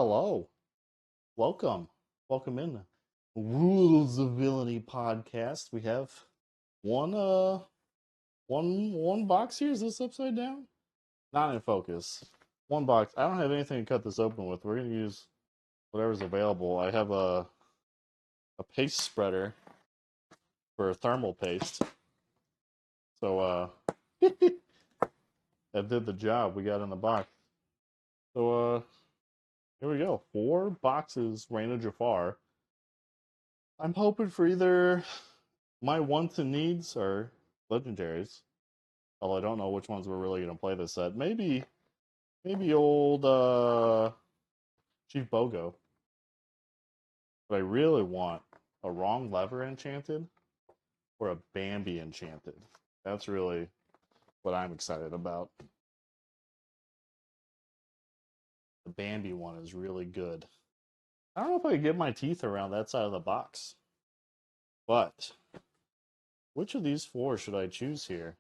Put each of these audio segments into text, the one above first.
Hello, welcome, welcome in. Rules of Villainy podcast. We have one, one box here. Is this upside down? Not in focus. One box. I don't have anything to cut this open with. We're gonna use whatever's available. I have a paste spreader for thermal paste. So that did the job. We got in the box. So here we go. 4 boxes. Reign of Jafar. I'm hoping for either my wants and needs or legendaries. Although I don't know which ones we're really gonna play this set. Maybe old Chief Bogo. But I really want a wrong lever enchanted or a Bambi enchanted. That's really what I'm excited about. The Bambi one is really good. I don't know if I could get my teeth around that side of the box. But which of these 4 should I choose here?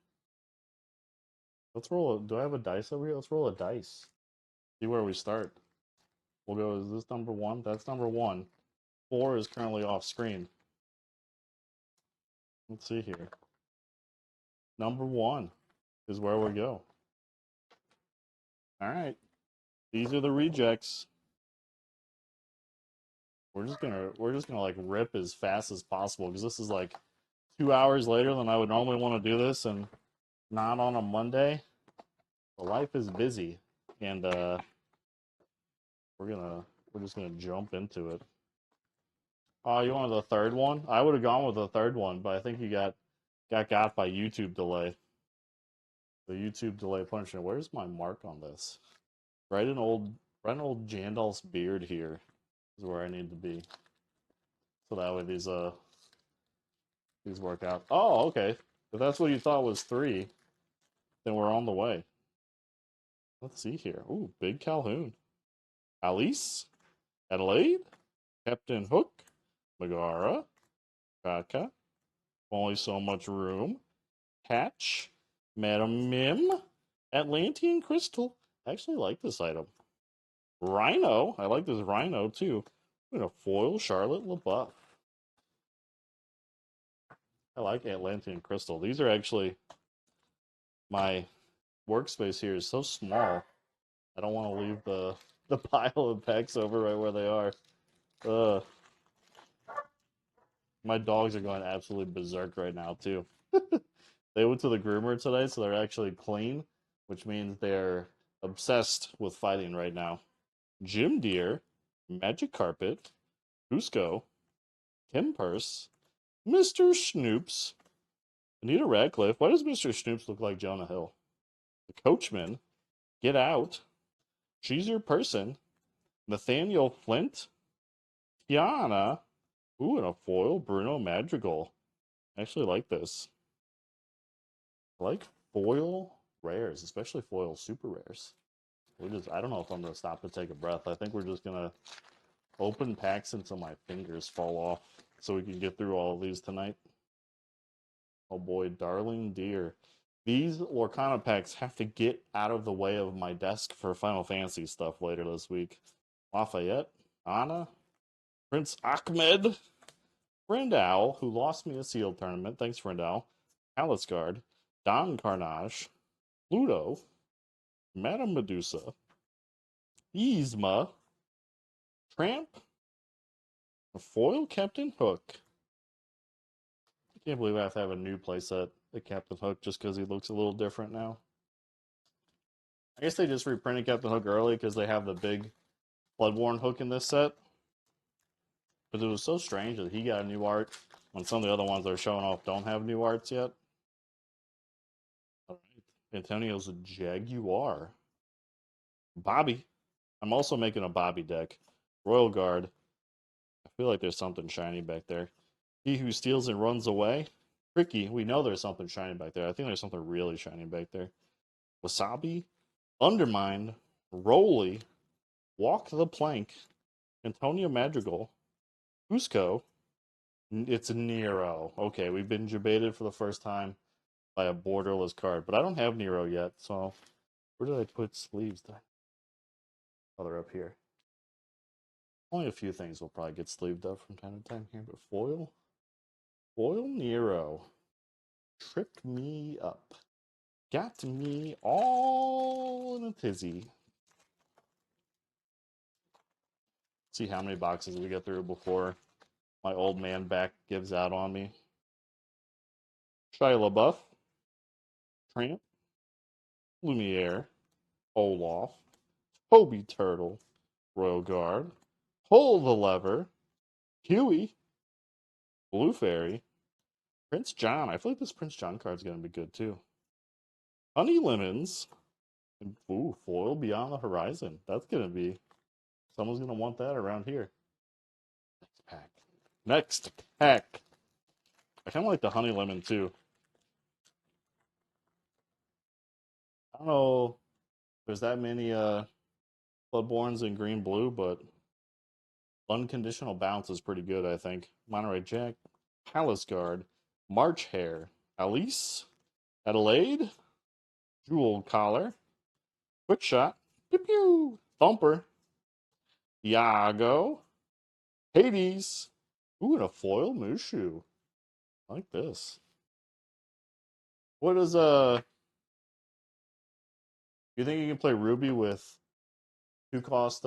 Let's roll do I have a dice over here? Let's roll a dice. See where we start. We'll go, is this number 1? That's number 1. 4 is currently off screen. Let's see here. Number 1 is where we go. All right. These are the rejects. We're just gonna like rip as fast as possible because this is like 2 hours later than I would normally want to do this, and not on a Monday. The life is busy, and we're just gonna jump into it. Oh, you wanted the third one? I would have gone with the third one, but I think you got by YouTube delay. The YouTube delay punishment. Where's my mark on this? Right an old Jandal's beard here is where I need to be. So that way these work out. Oh, okay. If that's what you thought was 3, then we're on the way. Let's see here. Ooh, Big Calhoun. Alice, Adelaide, Captain Hook, Megara, Kaka, Only So Much Room, Hatch, Madam Mim, Atlantean Crystal. I actually like this item. Rhino. I like this Rhino too. I'm gonna foil Charlotte LaBeouf. I like Atlantean Crystal. These are actually my workspace here is so small. I don't want to leave the pile of packs over right where they are. Ugh. My dogs are going absolutely berserk right now too. They went to the groomer today, so they're actually clean, which means they're obsessed with fighting right now. Jim Deere, Magic Carpet, Cusco, Kim Purse, Mr. Snoops, Anita Radcliffe. Why does Mr. Snoops look like Jonah Hill? The Coachman, Get Out, She's Your Person, Nathaniel Flint, Tiana, ooh, and a foil, Bruno Madrigal. I actually like this. I like foil rares, especially foil super rares. I don't know if I'm gonna stop to take a breath. I think we're just gonna open packs until my fingers fall off so we can get through all of these tonight. Oh boy, Darling Dear. These Lorcana packs have to get out of the way of my desk for Final Fantasy stuff later this week. Lafayette, Anna, Prince Ahmed, Frendal, who lost me a sealed tournament. Thanks, Frendal. Alisgard, Don Carnage, Pluto, Madame Medusa, Yzma, Tramp, a foil Captain Hook. I can't believe I have to have a new playset at Captain Hook just because he looks a little different now. I guess they just reprinted Captain Hook early because they have the big Bloodborne hook in this set. But it was so strange that he got a new art when some of the other ones they're showing off don't have new arts yet. All right. Antonio's a Jaguar. Bobby. I'm also making a Bobby deck. Royal Guard. I feel like there's something shiny back there. He who steals and runs away. Tricky. We know there's something shiny back there. I think there's something really shiny back there. Wasabi. Undermine. Roly. Walk the Plank. Antonio Madrigal. Cusco. It's Nero. Okay, we've been debated for the first time by a borderless card, but I don't have Nero yet, so where did I put sleeves? Oh, they're up here. Only a few things will probably get sleeved up from time to time here, but foil? Foil Nero. Tripped me up. Got me all in a tizzy. See how many boxes we get through before my old man back gives out on me. Shia LaBeouf. Tramp. Lumiere. Olaf. Hobie Turtle. Royal Guard. Pull the Lever. Huey. Blue Fairy. Prince John. I feel like this Prince John card's going to be good too. Honey Lemons. And, ooh, foil Beyond the Horizon. That's going to be... Someone's going to want that around here. Next pack. Next pack. I kind of like the Honey Lemon too. I don't know if there's that many Bloodborns in green blue, but Unconditional Bounce is pretty good, I think. Monterey Jack. Palace Guard. March Hare. Alice. Adelaide. Jewel Collar. Quick Shot. Pew Pew. Thumper. Iago. Hades. Ooh, and a foil Mushu. I like this. What is you think you can play Ruby with 2-cost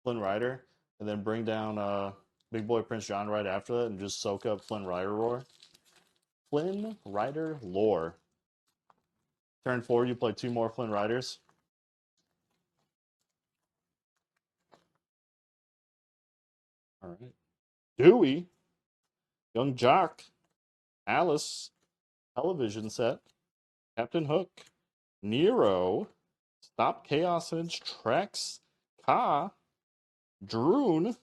Flynn Rider and then bring down Big Boy Prince John right after that and just soak up Flynn Rider Roar? Flynn Rider Lore. Turn 4, you play 2 more Flynn Riders. All right. Dewey. Young Jock. Alice. Television Set. Captain Hook. Nero. Stop Chaos and its Tracks. Ka. Droon.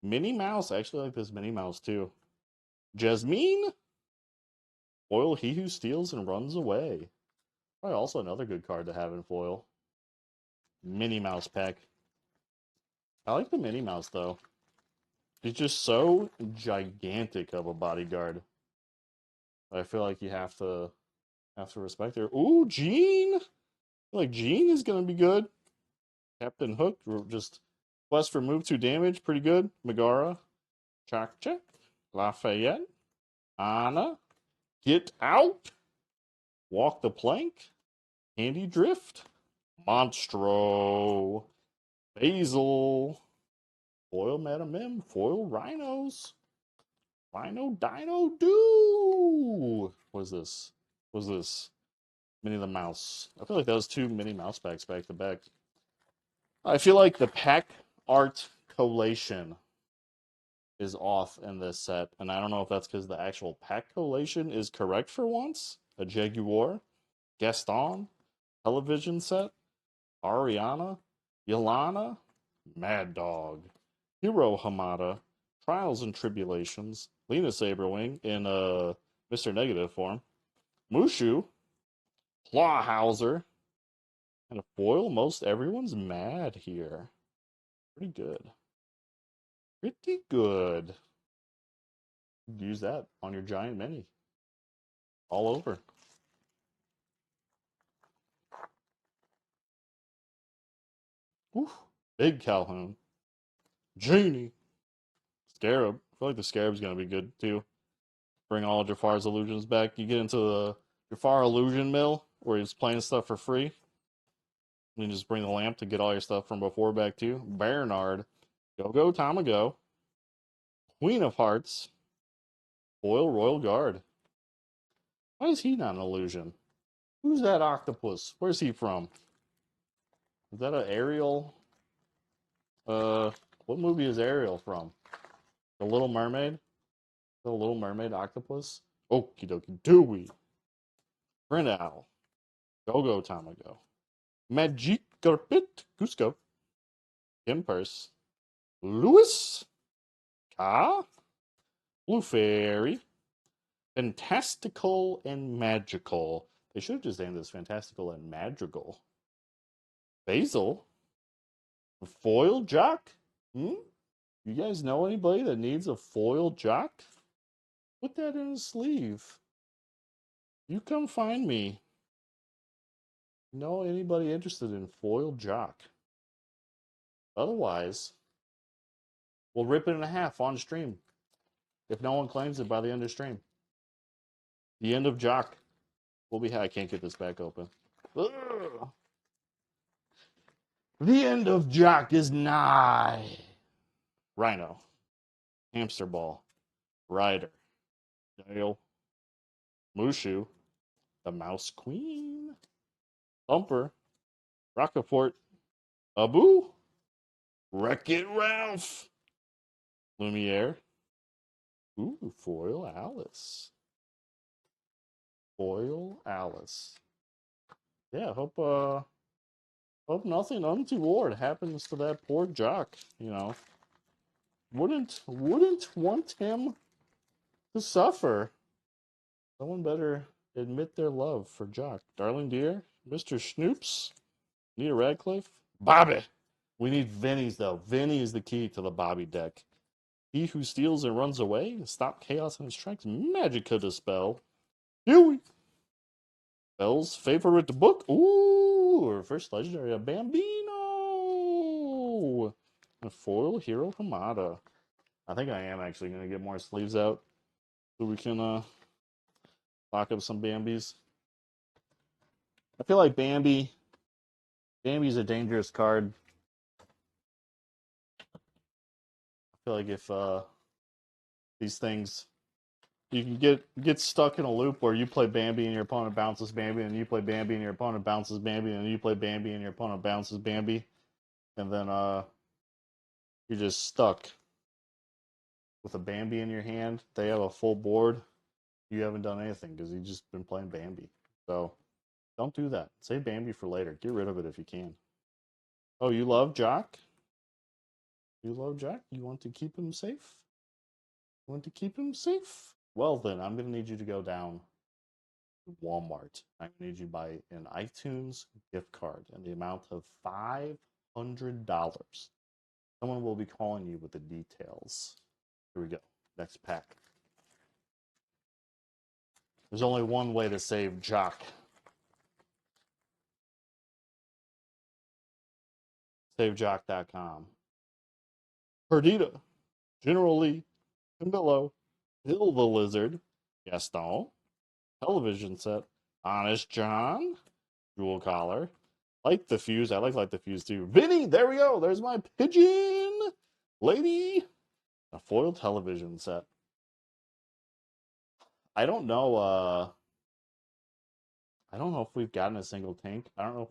Minnie Mouse. I actually like this Minnie Mouse too. Jasmine. Foil He Who Steals and Runs Away. Probably also another good card to have in foil. Minnie Mouse pack. I like the Minnie Mouse though. He's just so gigantic of a bodyguard. I feel like you have to respect her. Ooh, Jean! I feel like Jean is gonna be good. Captain Hook, just quest for move 2 damage, pretty good. Megara, Chakchak, Lafayette, Anna, Get Out, Walk the Plank, Candy Drift, Monstro, Basil, Foil Madam M, Foil Rhinos, Rhino Dino Do. What is this? What is this? Minnie the Mouse. I feel like that was 2 Minnie Mouse packs back to back. I feel like the pack art collation is off in this set, and I don't know if that's because the actual pack collation is correct for once. A Jaguar, Gaston, television set, Ariana, Yolana, Mad Dog, Hero Hamada, Trials and Tribulations, Lena Saberwing in Mr. Negative form, Mushu, Clawhauser, and a foil. Most everyone's mad here. Pretty good. Pretty good. Use that on your giant mini. All over. Woo. Big Calhoun. Genie. Scarab. I feel like the Scarab's going to be good too. Bring all Jafar's illusions back. You get into the Jafar illusion mill where he's playing stuff for free. You just bring the lamp to get all your stuff from before back too. Bernard. Go Tamago. Queen of Hearts. Foil Royal Guard. Why is he not an illusion? Who's that octopus? Where's he from? Is that an Ariel? What movie is Ariel from? The Little Mermaid? The Little Mermaid octopus? Okie dokie Dewey. Print Owl. Go Tamago. Magic Carpet. Cusco. Kim Purse. Lewis. Ka. Blue Fairy. Fantastical and Magical. They should have just named this Fantastical and Madrigal. Basil. Foil Jock? You guys know anybody that needs a foil jock? Put that in his sleeve. You come find me. Know anybody interested in foil jock? Otherwise, We'll rip it in half on stream if no one claims it by the end of stream. The end of Jock will be. I can't get this back open. Ugh. The end of Jock is nigh. Rhino, Hamster Ball, Ryder, Dale, Mushu, the Mouse Queen, Thumper, Rockaport, Abu, Wreck-It Ralph, Lumiere. Ooh, Foil Alice. Foil Alice. Yeah, hope nothing untoward happens to that poor Jock, you know. Wouldn't want him to suffer. Someone better admit their love for Jock. Darling Dear, Mr. Snoops, Nita Radcliffe, Bobby. We need Vinny's though. Vinny is the key to the Bobby deck. He who steals and runs away, stop chaos in his tracks, Magica Dispel. Huey. Bell's favorite book. Ooh, first legendary, a Bambino. A foil Hero Hamada. I think I am actually going to get more sleeves out so we can lock up some Bambis. I feel like Bambi's a dangerous card. I feel like if these things, you can get stuck in a loop where you play Bambi and your opponent bounces Bambi, and you play Bambi and your opponent bounces Bambi, and you play Bambi and your opponent bounces Bambi, and then you're just stuck with a Bambi in your hand. They have a full board. You haven't done anything because you've just been playing Bambi. So don't do that. Save Bambi for later. Get rid of it if you can. Oh, you love Jock? You love Jock? You want to keep him safe? You want to keep him safe? Well, then, I'm going to need you to go down to Walmart. I'm going to need you to buy an iTunes gift card in the amount of $500. Someone will be calling you with the details. Here we go. Next pack. There's only one way to save Jock. SaveJock.com. Perdita, General Lee, Camillo, Bill the Lizard, Gaston, television set, Honest John, Jewel Collar, Light the Fuse. I like the Fuse too. Vinny, there we go. There's my pigeon lady. A foil television set. I don't know. I don't know if we've gotten a single tank. I don't know.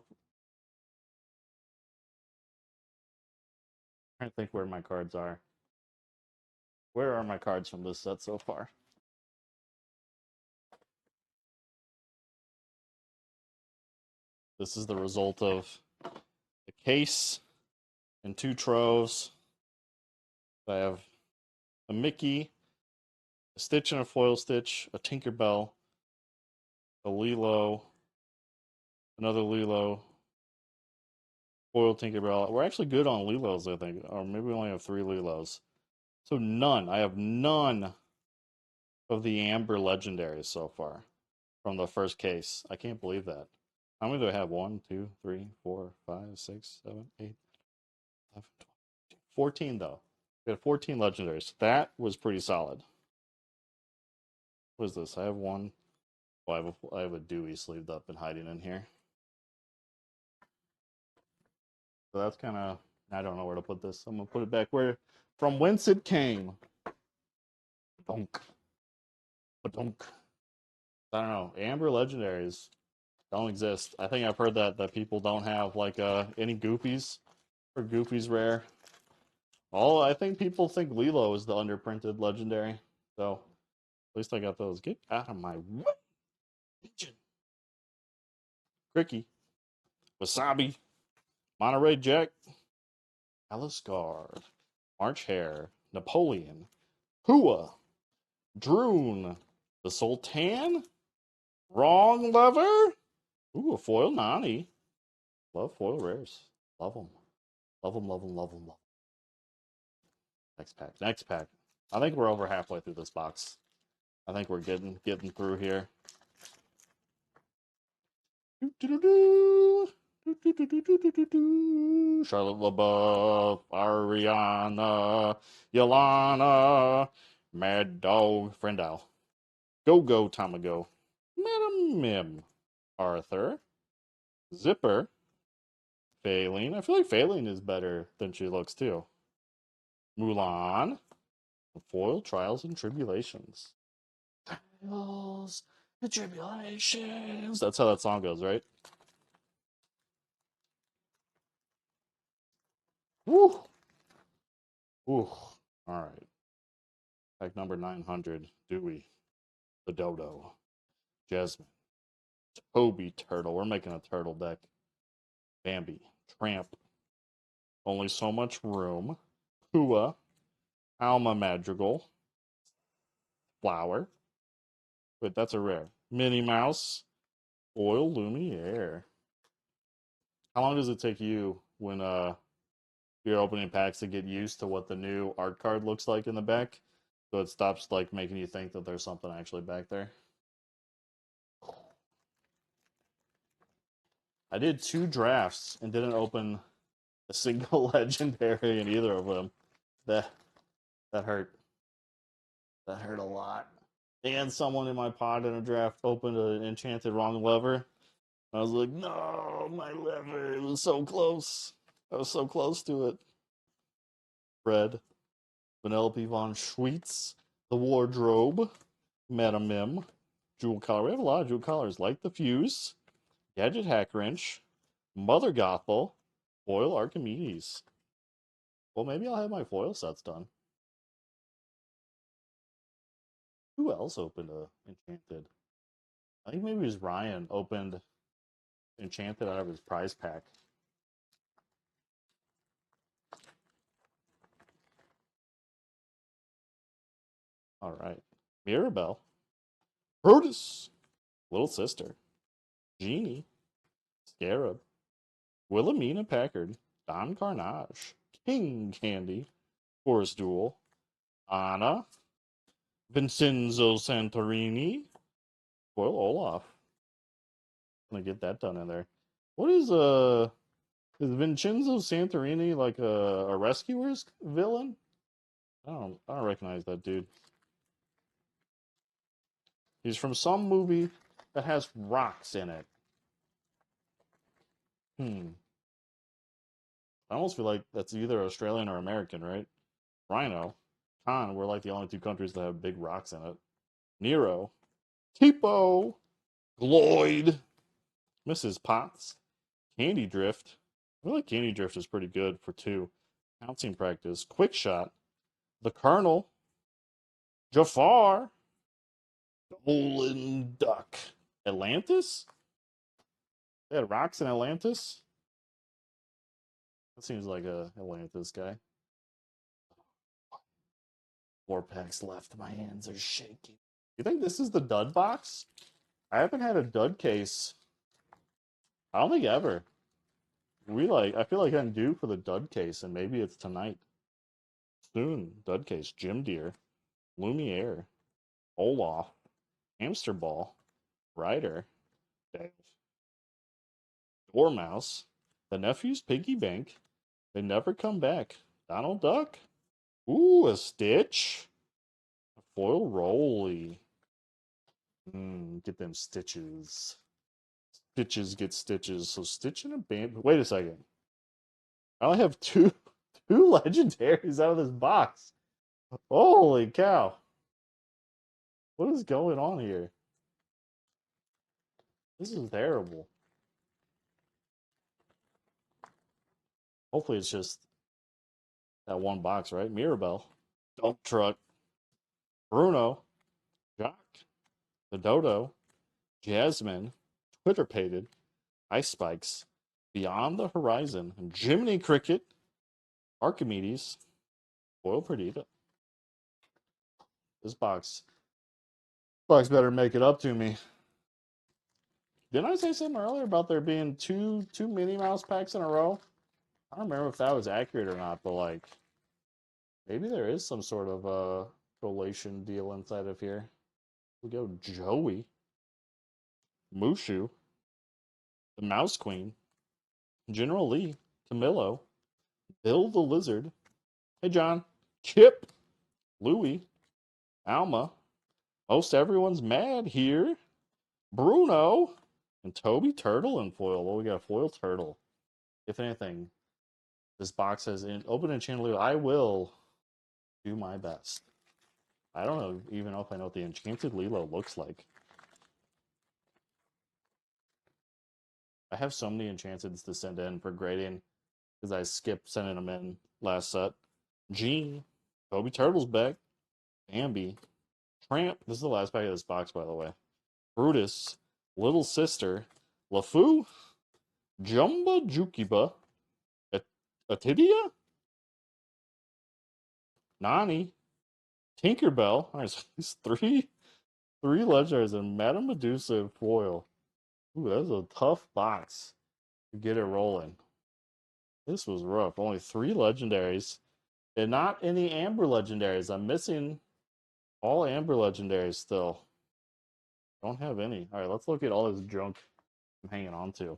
I'm trying to think where my cards are. Where are my cards from this set so far? This is the result of a case and 2 troves. I have a Mickey, a Stitch and a Foil Stitch, a Tinkerbell, a Lilo, another Lilo, foil Tinkerbell. We're actually good on Lilos, I think. Or maybe we only have 3 Lilos. So none. I have none of the Amber Legendaries so far from the first case. I can't believe that. How many do I have? 1, 2, 3, 4, 5, 6, 7, 8, 11, 12, 14 though. We had 14 Legendaries. That was pretty solid. What is this? I have one. Oh, I have a Dewey sleeved up and hiding in here. So that's kind of, I don't know where to put this. I'm going to put it back from whence it came. Donk. Donk. I don't know. Amber Legendaries don't exist. I think I've heard that people don't have like any Goofies or Goofies rare. I think people think Lilo is the underprinted legendary. So at least I got those. Get out of my way. Cricky. Wasabi. Monterey Jack. Alice Guard. March Hare. Napoleon. Hua. Droon. The Sultan. Wrong Lever. Ooh, a foil Nani. Love foil rares. Love them. Love them, love them, love them, love them. Next pack. Next pack. I think we're over halfway through this box. I think we're getting through here. Charlotte LaBeouf, Ariana, Yolana, Mad Dog, Friendal, Go Go Tamago, Madam Mim, Arthur, Zipper, Faline. I feel like Faline is better than she looks too. Mulan, Foil Trials and Tribulations. Trials and Tribulations. That's how that song goes, right? Woo! Woo. All right. Pack number 900. Dewey, the Dodo, Jasmine, Toby Turtle. We're making a turtle deck. Bambi, Tramp. Only so much room. Pua, Alma Madrigal, Flower. Wait, that's a rare. Minnie Mouse, Foil Lumiere. How long does it take you when you're opening packs to get used to what the new art card looks like in the back? So it stops like making you think that there's something actually back there. I did 2 drafts and didn't open a single legendary in either of them. That that hurt. That hurt a lot. And someone in my pod in a draft opened an enchanted wrong lever. I was like, no, my lever. It was so close. I was so close to it. Fred, Vanellope von Schweetz, The Wardrobe, Madam Mim, Jewel Collar. We have a lot of Jewel Collars, like the Fuse, Gadget Hack Wrench, Mother Gothel, Foil Archimedes. Well, maybe I'll have my foil sets done. Who else opened a Enchanted? I think maybe it was Ryan opened Enchanted out of his prize pack. All right. Mirabelle, Brutus, Little Sister, Genie, Scarab, Wilhelmina Packard, Don Carnage, King Candy, Forest Duel, Anna, Vincenzo Santorini, Foil Olaf. I'm gonna get that done in there. What is Vincenzo Santorini like a rescuer's villain? I don't recognize that dude. He's from some movie that has rocks in it. I almost feel like that's either Australian or American, right? Rhino, Khan, we're like the only 2 countries that have big rocks in it. Nero, Tipo, Gloyd, Mrs. Potts, Candy Drift. I feel like Candy Drift is pretty good for 2. Pouncing Practice, Quick Shot, The Colonel, Jafar, Golden Duck, Atlantis? They had rocks in Atlantis? That seems like a Atlantis guy. 4 packs left. My hands are shaking. You think this is the dud box? I haven't had a dud case. I don't think ever. I feel like I'm due for the dud case, and maybe it's tonight. Soon, dud case. Jim Deere, Lumiere, Olaf, Hamster Ball, Ryder, Dormouse, The Nephew's Piggy Bank. They never come back. Donald Duck. Ooh, a Stitch. A foil Rolly. Get them stitches. Stitches get stitches. So Stitch and a Bambi. Wait a second. I only have two legendaries out of this box. Holy cow. What is going on here? This is terrible. Hopefully it's just that one box, right? Mirabelle. Dump Truck. Bruno. Jock. The Dodo. Jasmine. Twitter Pated. Ice Spikes. Beyond the Horizon. Jiminy Cricket. Archimedes. Foil Perdita. This box better make it up to me. Didn't I say something earlier about there being two Minnie Mouse packs in a row? I don't remember if that was accurate or not, but like maybe there is some sort of collation deal inside of here. We go Joey, Mushu, the Mouse Queen, General Lee, Camillo, Bill the Lizard. Hey, John. Chip, Louie, Alma. Most everyone's mad here. Bruno, and Toby Turtle and foil. Well, we got a foil turtle. If anything, this box has open enchanted. I will do my best. I don't know, even know if I know what the Enchanted Lilo looks like. I have so many Enchanteds to send in for grading because I skipped sending them in last set. Gene, Toby Turtle's back. Bambi, Tramp. This is the last pack of this box, by the way. Brutus, Little Sister, LeFou, Jumba Jukiba, Atidia, Nani, Tinkerbell. All right, so these three legendaries and Madame Medusa and foil. Ooh, that's a tough box to get it rolling. This was rough. Only 3 legendaries. And not any Amber legendaries. I'm missing all Amber legendaries still. Don't have any. Alright, let's look at all this junk I'm hanging on to.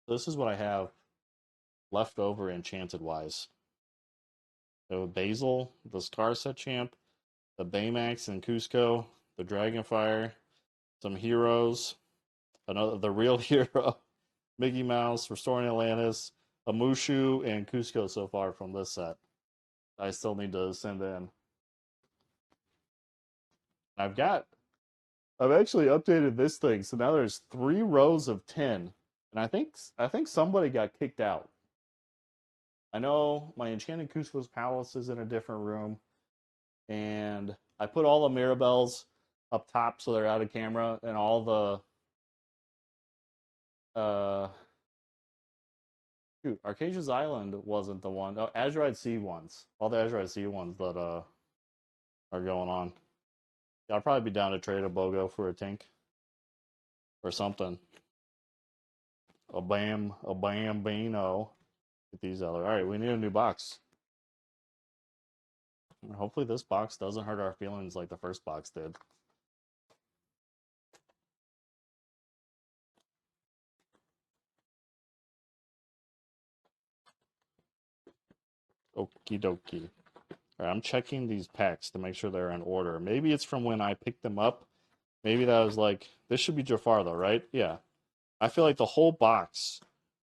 This is what I have left over Enchanted wise. So Basil, the Scar Set Champ, the Baymax and Cusco, the Dragonfire, some heroes, another the real hero, Mickey Mouse, Restoring Atlantis, a Mushu, and Cusco so far from this set. I still need to send in. I've actually updated this thing, so now there's 3 rows of 10, and I think somebody got kicked out. I know my Enchanted Cusco's Palace is in a different room, and I put all the Mirabelles up top so they're out of camera, and all the Arcasia's Island wasn't the one. Oh, Azurite Sea ones. All the Azurite Sea ones that are going on. Yeah, I'll probably be down to trade a BOGO for a Tink. Or something. A Bambino. Get these out there. Alright, we need a new box. Hopefully this box doesn't hurt our feelings like the first box did. Okie dokie. Alright, I'm checking these packs to make sure they're in order. Maybe it's from when I picked them up. Maybe that was like, this should be Jafar though, right? Yeah. I feel like the whole box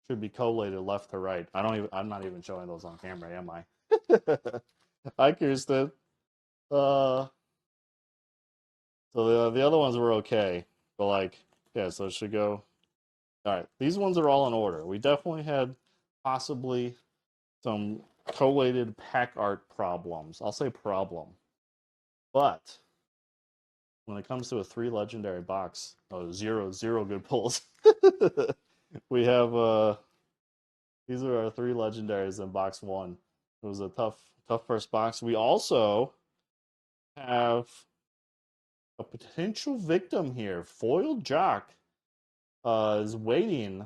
should be collated left to right. I'm not even showing those on camera, am I? Hi, Kirsten. So the other ones were okay, but like, yeah, so it should go. All right, these ones are all in order. We definitely had possibly some collated pack art problems. I'll say problem, but when it comes to a 3 legendary box, zero good pulls. We have these are our 3 legendaries in box 1. It was a tough first box. We also have a potential victim here. Foiled Jock is waiting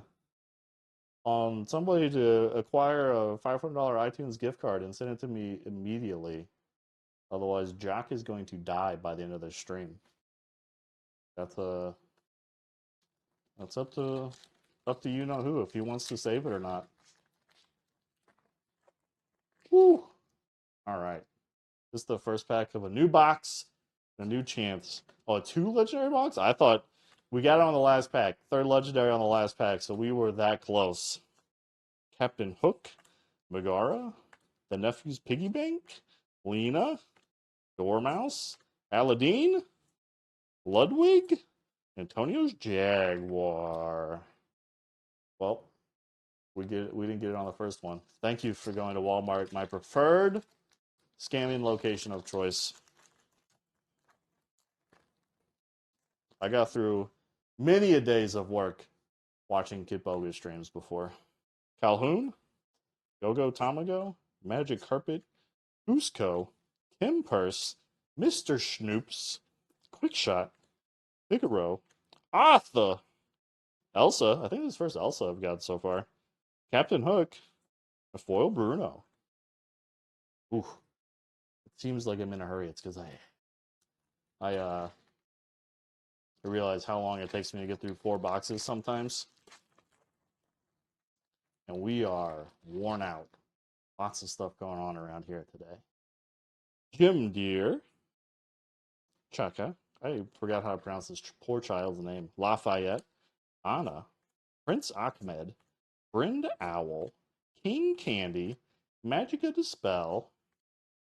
on somebody to acquire a $500 iTunes gift card and send it to me immediately. Otherwise, Jock is going to die by the end of this stream. That's up to you know who if he wants to save it or not. Woo! All right, this is the first pack of a new box, a new chance. Oh, a 2 legendary box? I thought we got it on the last pack. 3rd legendary on the last pack, so we were that close. Captain Hook, Megara, the Nephew's Piggy Bank, Lena, Dormouse, Aladdin, Ludwig, Antonio's Jaguar. Well, we didn't get it on the first one. Thank you for going to Walmart, my preferred scamming location of choice. I got through many a days of work watching Kid Bogus streams before. Calhoun, Go-Go Tamago, Magic Carpet, Cusco, Kim Purse, Mr. Schnoops, Quickshot, Figaro, Arthur, Elsa. I think this is the first Elsa I've got so far. Captain Hook, a foil Bruno. Ooh, it seems like I'm in a hurry. It's because I realize how long it takes me to get through 4 boxes sometimes. and we are worn out. Lots of stuff going on around here today. Jim Deere, Chaka, I forgot how to pronounce this poor child's name. Lafayette, Anna, Prince Ahmed, Brenda Owl, King Candy, Magica Dispel,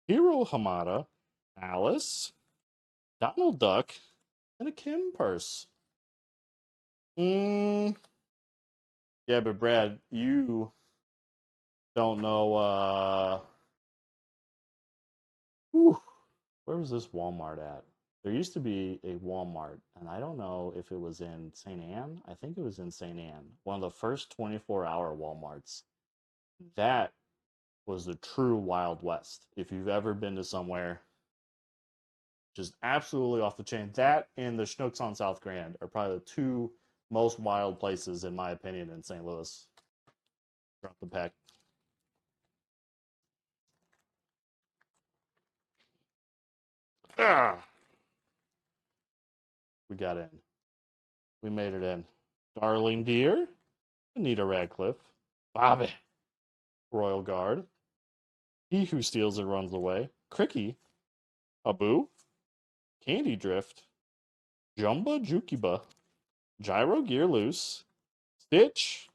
Hero Hamada, Alice, Donald Duck, and a Kim purse. Yeah, but Brad, you don't know. Where was this Walmart at? There used to be a Walmart, and I don't know if it was in St. Anne. I think it was in St. Anne, one of the first 24-hour Walmarts. That was the true Wild West. If you've ever been to somewhere just absolutely off the chain, that and the Schnucks on South Grand are probably the two most wild places, in my opinion, in St. Louis. Drop the pack. Ah, we got in. We made it in. Darling Dear, Anita Radcliffe, Bobby, Royal Guard, He Who Steals It Runs Away, Cricky, Abu, Candy Drift, Jumba Jukiba, Gyro Gear Loose, Stitch.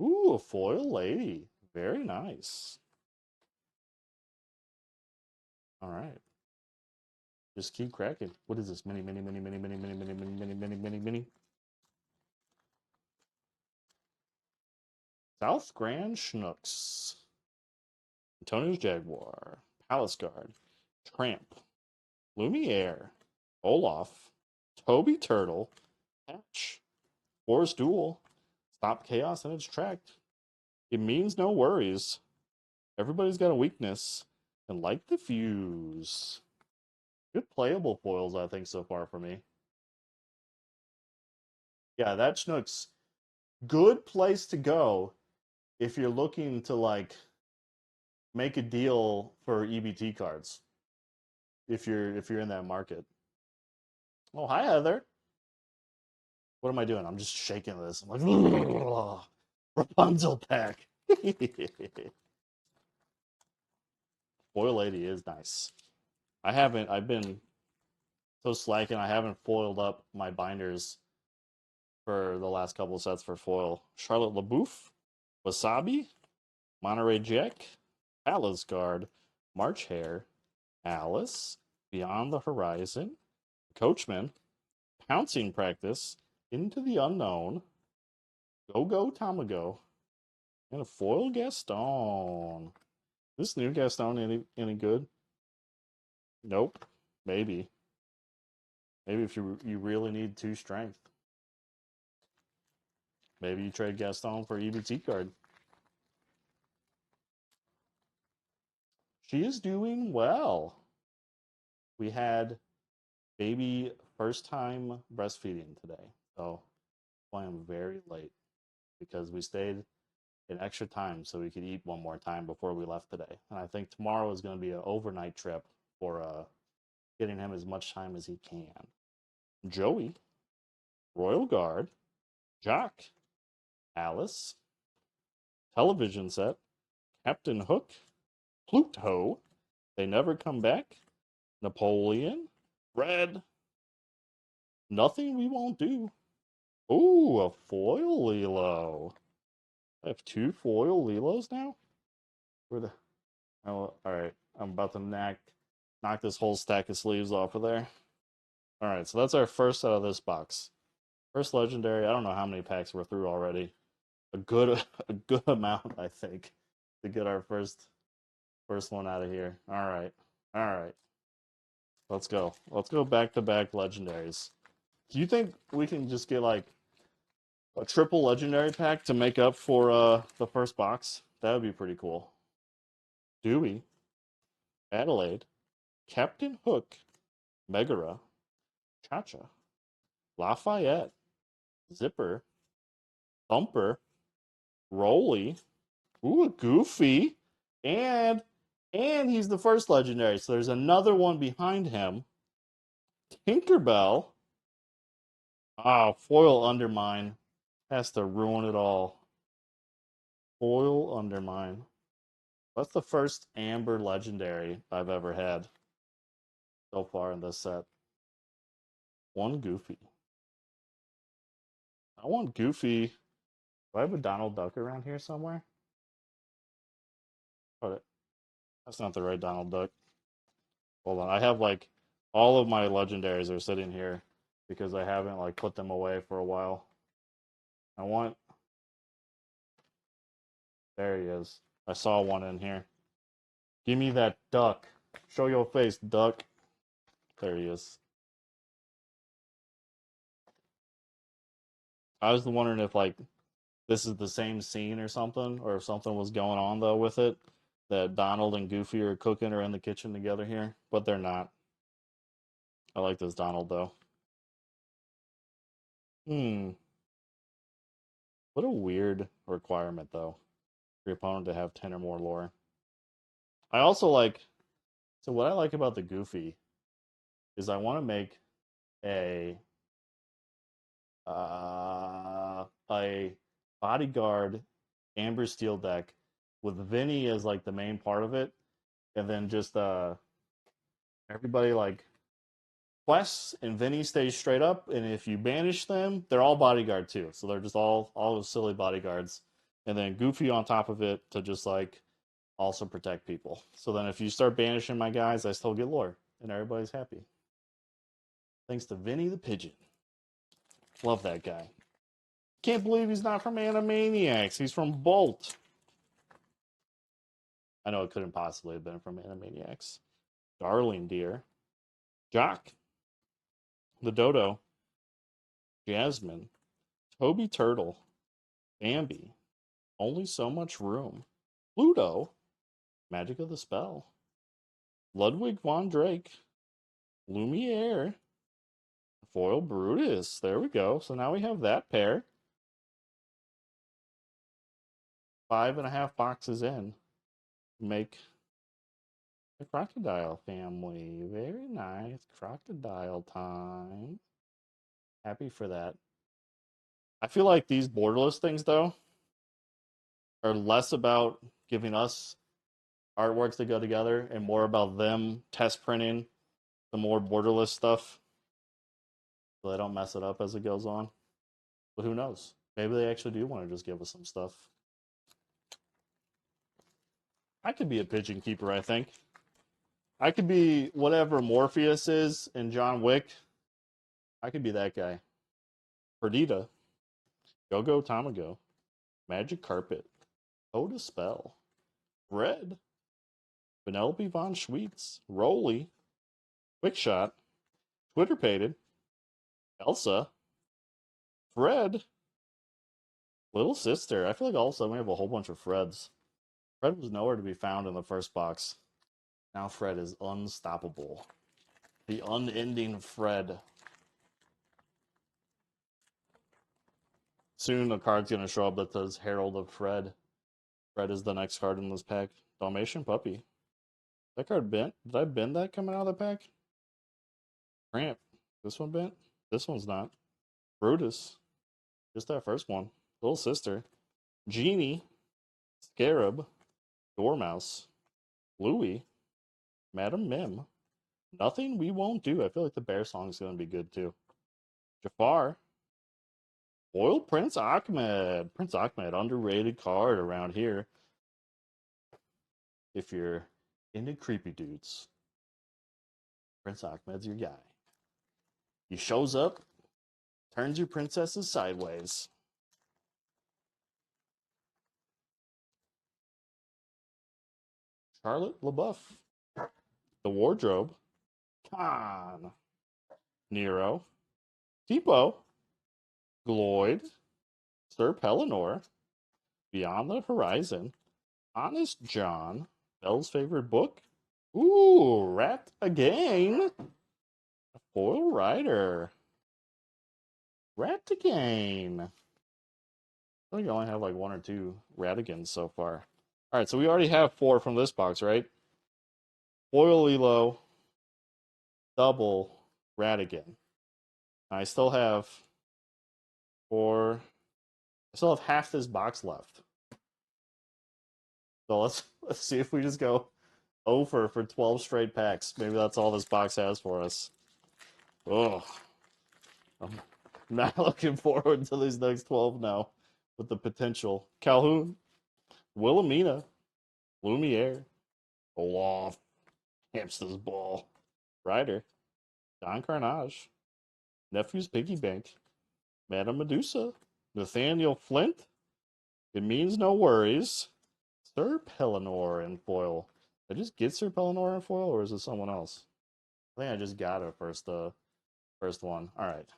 Ooh, a foil lady. Very nice. All right. Just keep cracking. What is this? Mini, mini, mini, mini, mini, mini, mini, mini, mini, mini, mini, mini. South Grand Schnooks. Antonio's Jaguar. Palace Guard. Tramp. Lumiere. Olaf. Toby Turtle. Patch. Forest Duel. Stop chaos in its track. It means no worries. Everybody's got a weakness. And like the fuse. Good playable foils, I think, so far for me. Yeah, that Schnook's good place to go if you're looking to like make a deal for EBT cards. If you're in that market. Oh, hi Heather. What am I doing? I'm just shaking this. I'm like Rapunzel pack. Foil lady is nice. I've been so slacking. I haven't foiled up my binders for the last couple of sets for foil. Charlotte LaBouffe, Wasabi, Monterey Jack, Atlas Guard, March Hare, Alice, Beyond the Horizon, Coachman, Pouncing Practice, Into the Unknown, Go Go Tamago, and a foil Gaston. This new Gaston any good? Nope. Maybe. Maybe if you really need 2 strength. Maybe you trade Gaston for EBT card. She is doing well. We had baby first time breastfeeding today. So I am very late because we stayed an extra time so we could eat one more time before we left today. And I think tomorrow is going to be an overnight trip for getting him as much time as he can. Joey, Royal Guard, Jock, Alice, Television Set, Captain Hook, Pluto, They Never Come Back, Napoleon, Red, Nothing We Won't Do. Ooh, a foil Lilo. I have 2 foil Lilos now? Where the Oh, all right. I'm about to knock this whole stack of sleeves off of there. All right, so that's our first out of this box. First legendary. I don't know how many packs we're through already. A good a good amount, I think, to get our first one out of here. All right. All right. Let's go. Let's go back to back legendaries. Do you think we can just get like a triple legendary pack to make up for the first box? That would be pretty cool. Dewey, Adelaide, Captain Hook, Megara, Cha-Cha, Lafayette, Zipper, Thumper, Rolly, ooh, a Goofy, and he's the first legendary. So there's another one behind him. Tinkerbell. Ah, foil Undermine has to ruin it all. Foil Undermine. That's the first Amber Legendary I've ever had so far in this set. One Goofy. I want Goofy. Do I have a Donald Duck around here somewhere? Oh, that's not the right Donald Duck. Hold on. I have like all of my legendaries are sitting here because I haven't like put them away for a while. I want. There he is. I saw one in here. Give me that duck. Show your face, duck. There he is. I was wondering if like this is the same scene or something, or if something was going on though with it. That Donald and Goofy are cooking or in the kitchen together here, but they're not. I like this Donald though. Hmm. What a weird requirement though. For your opponent to have 10 or more lore. I also like so what I like about the Goofy is I want to make a a bodyguard Amber Steel deck with Vinny as like the main part of it, and then just everybody like quests and Vinny stays straight up, and if you banish them, they're all bodyguard too. So they're just all silly bodyguards. And then Goofy on top of it to just like also protect people. So then if you start banishing my guys, I still get lore. And everybody's happy. Thanks to Vinny the Pigeon. Love that guy. Can't believe he's not from Animaniacs. He's from Bolt. I know it couldn't possibly have been from Animaniacs. Darling Deer. Jock. The Dodo. Jasmine. Toby Turtle. Bambi. Only so much room. Pluto. Magic of the Spell. Ludwig von Drake. Lumiere. Foil Brutus. There we go. So now we have that pair. 5.5 boxes in. Make the crocodile family. Very nice. Crocodile time. Happy for that. I feel like these borderless things, though, are less about giving us artworks to go together and more about them test printing the more borderless stuff so they don't mess it up as it goes on. But who knows? Maybe they actually do want to just give us some stuff. I could be a pigeon keeper, I think. I could be whatever Morpheus is in John Wick. I could be that guy. Perdita. Go-Go Tamago. Magic Carpet. Oda Spell. Red. Penelope von Schweetz. Rolly. Quickshot. Twitter Pated. Elsa. Fred. Little Sister. I feel like all of a sudden we have a whole bunch of Freds. Fred was nowhere to be found in the first box. Now Fred is unstoppable. The unending Fred. Soon a card's going to show up that says Herald of Fred. Fred is the next card in this pack. Dalmatian Puppy. That card bent? Did I bend that coming out of the pack? Cramp. This one bent? This one's not. Brutus. Just that first one. Little Sister. Genie. Scarab. Dormouse. Louie. Madam Mim. Nothing We Won't Do. I feel like the bear song is going to be good too. Jafar. Oil Prince Ahmed. Prince Ahmed, underrated card around here. If you're into creepy dudes, Prince Ahmed's your guy. He shows up, turns your princesses sideways. Charlotte LaBeouf. The Wardrobe. Khan. Nero. Tipo. Gloyd. Sir Pellinor. Beyond the Horizon. Honest John. Belle's favorite book. Ooh, Rat Again. A Foil Rider. Rat Again. I think I only have like one or two Ratigans so far. All right, so we already have 4 from this box, right? Foil Elo, double Ratigan. I still have 4. I still have half this box left. So let's see if we just go over for 12 straight packs. Maybe that's all this box has for us. Oh, I'm not looking forward to these next 12 now with the potential. Calhoun, Wilhelmina, Lumiere, Olaf, Hamster's Ball, Ryder, Don Carnage, Nephew's Piggy Bank, Madame Medusa, Nathaniel Flint. It means no worries. Sir Pellinor in foil. Did I just get Sir Pellinor in foil, or is it someone else? I think I just got it first one. All right.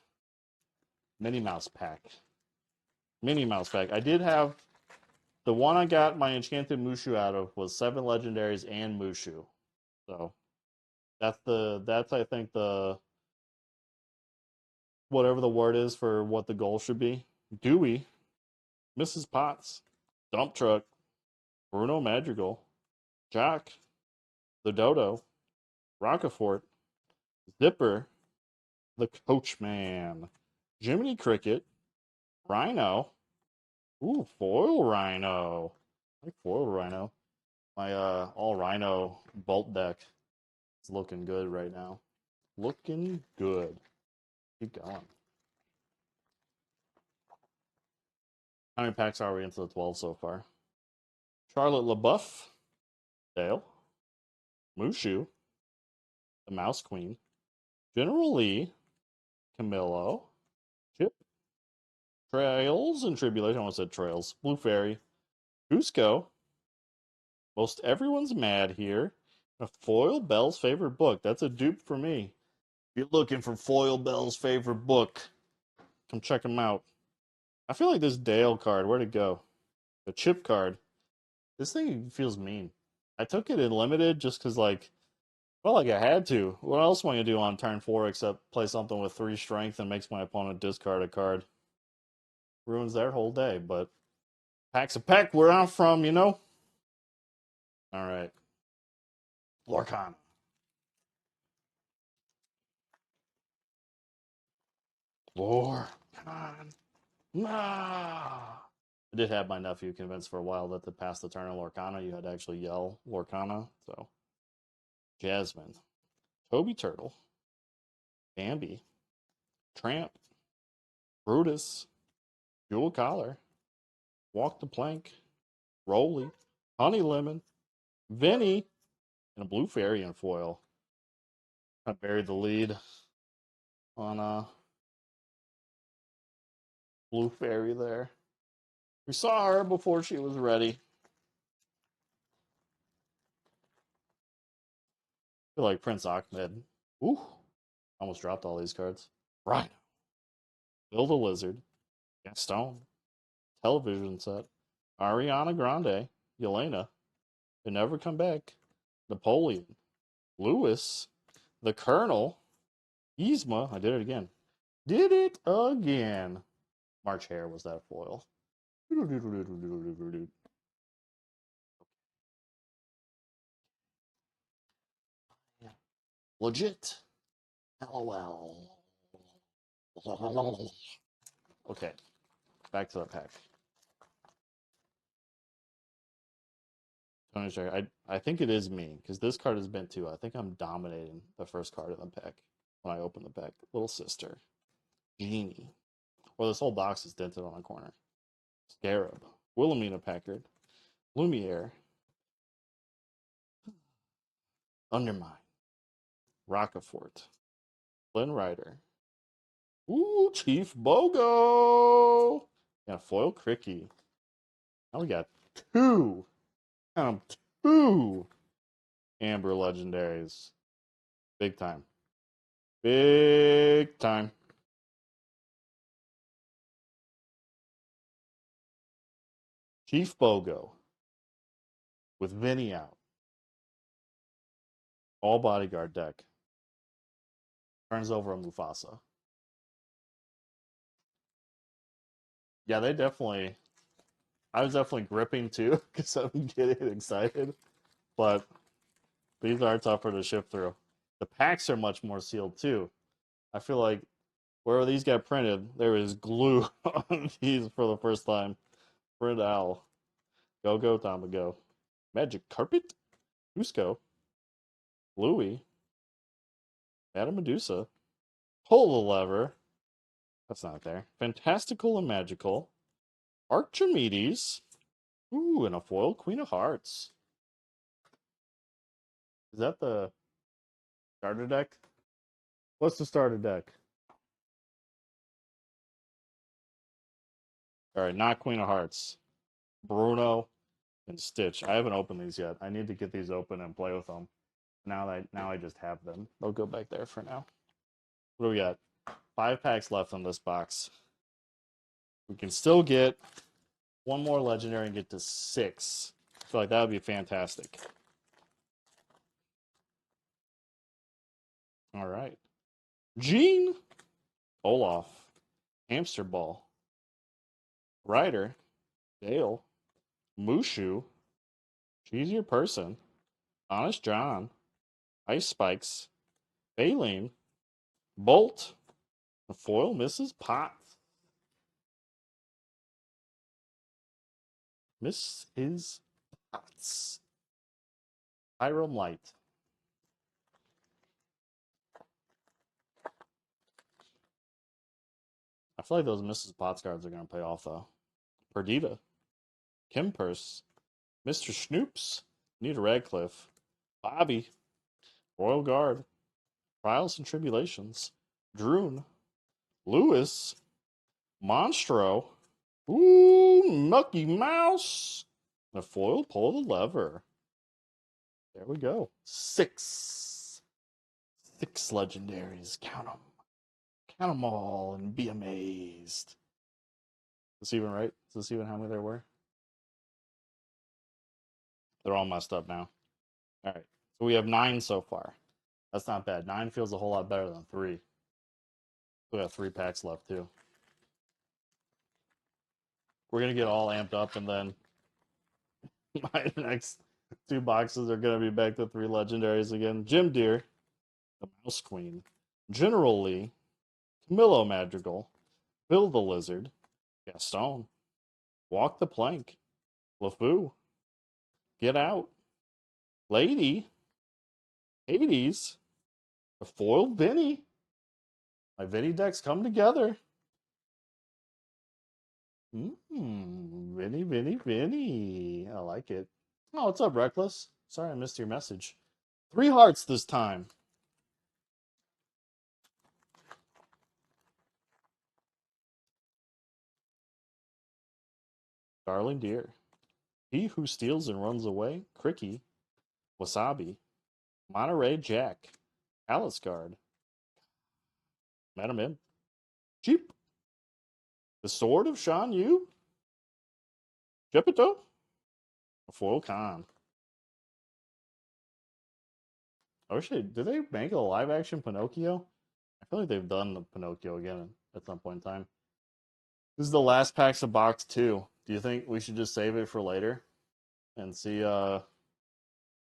Minnie Mouse pack. Minnie Mouse pack. I did have the one I got my Enchanted Mushu out of was 7 legendaries and Mushu. So that's I think the whatever the word is for what the goal should be. Dewey, Mrs. Potts, Dump Truck, Bruno Madrigal, Jock, the Dodo, Rockefort, Zipper, the Coachman, Jiminy Cricket, Rhino. Ooh, foil Rhino. I like foil Rhino. My all Rhino bolt deck is looking good right now. Looking good. Keep going. How many packs are we into the 12 so far? Charlotte LaBeouf, Dale, Mushu, the Mouse Queen, General Lee, Camillo, Chip, Trails and Tribulation. I almost said Trails. Blue Fairy, Cusco. Most everyone's mad here. A Foil Bell's favorite book. That's a dupe for me. If you're looking for Foil Bell's favorite book, come check him out. I feel like this Dale card, where'd it go? The chip card. This thing feels mean. I took it in limited just because, like, well, like I had to. What else am I going to do on turn 4 except play something with 3 strength and makes my opponent discard a card? Ruins their whole day, but pack's a pack where I'm from, you know? All right. Lorcana. Lorcana. I did have my nephew convinced for a while that to pass the turn on Lorcana, you had to actually yell Lorcana. So, Jasmine, Toby Turtle, Bambi, Tramp, Brutus, Jewel Collar, Walk the Plank, Rolly, Honey Lemon, Vinny, and a Blue Fairy in foil. I buried the lead on Blue Fairy there. We saw her before she was ready. I feel like Prince Ahmed. Ooh, almost dropped all these cards. Rhino, Bill the Lizard, Gaston, Television Set, Ariana Grande, Yelena, They Never Come Back, Napoleon, Lewis, the Colonel, Yzma. I did it again. Did it again. March Hare was that foil. Legit. LOL. Okay, back to the pack. I think it is me because this card has been too. I think I'm dominating the first card in the pack when I open the pack. Little Sister, Genie. Well, this whole box is dented on a corner. Scarab, Wilhelmina Packard, Lumiere, Undermine, Rockefort, Flynn Rider. Ooh, Chief Bogo! And a foil Cricky. Now we got two. Two Amber Legendaries. Big time. Big time. Chief Bogo with Vinny out. All bodyguard deck. Turns over a Mufasa. Yeah, they definitely. I was definitely gripping too because I'm getting excited. But these are tougher to shift through. The packs are much more sealed too. I feel like wherever these got printed, there is glue on these for the first time. Print owl. Go, Tama, go. Magic Carpet, Cusco, Louis, Madame Medusa, Pull the Lever. That's not there. Fantastical and Magical, Archimedes. Ooh, and a foil Queen of Hearts. Is that the starter deck? What's the starter deck? All right, not Queen of Hearts. Bruno and Stitch. I haven't opened these yet. I need to get these open and play with them. Now I just have them. They'll go back there for now. What do we got? 5 packs left on this box. We can still get one more legendary and get to 6. I feel like that would be fantastic. All right. Gene, Olaf, Hamster Ball, Ryder, Dale, Mushu, She's Your Person, Honest John, Ice Spikes, Baleen, Bolt, the foil Mrs. Potts. Mrs. Potts. Pyrom Light. I feel like those Mrs. Potts cards are going to pay off, though. Perdita, Kim Purse, Mr. Schnoops, Nita Radcliffe, Bobby, Royal Guard, Trials and Tribulations, Droon, Lewis, Monstro, ooh, Mucky Mouse, the foil Pull the Lever. There we go. 6. 6 legendaries. Count them. Count them all and be amazed. Is this even right? Is this even how many there were? They're all messed up now. All right. So we have 9 so far. That's not bad. 9 feels a whole lot better than 3. We got 3 packs left, too. We're going to get all amped up, and then my next 2 boxes are going to be back to 3 legendaries again. Jim Deere, the Mouse Queen, General Lee, Camillo Madrigal, Bill the Lizard, Gaston, Walk the Plank, LeFou, Get Out, Lady, Hades, the foiled Vinny. My Vinny decks come together. Vinny, Vinny, Vinny. I like it. Oh, what's up, Reckless? Sorry I missed your message. 3 hearts this time. Darling Dear. He Who Steals and Runs Away. Cricky. Wasabi. Monterey Jack. Alice Guard. Madam M. Cheap. The Sword of Shan Yu. Geppetto. A foil Khan. I wish did they make a live action Pinocchio? I feel like they've done the Pinocchio again at some point in time. This is the last packs of box 2. Do you think we should just save it for later and see if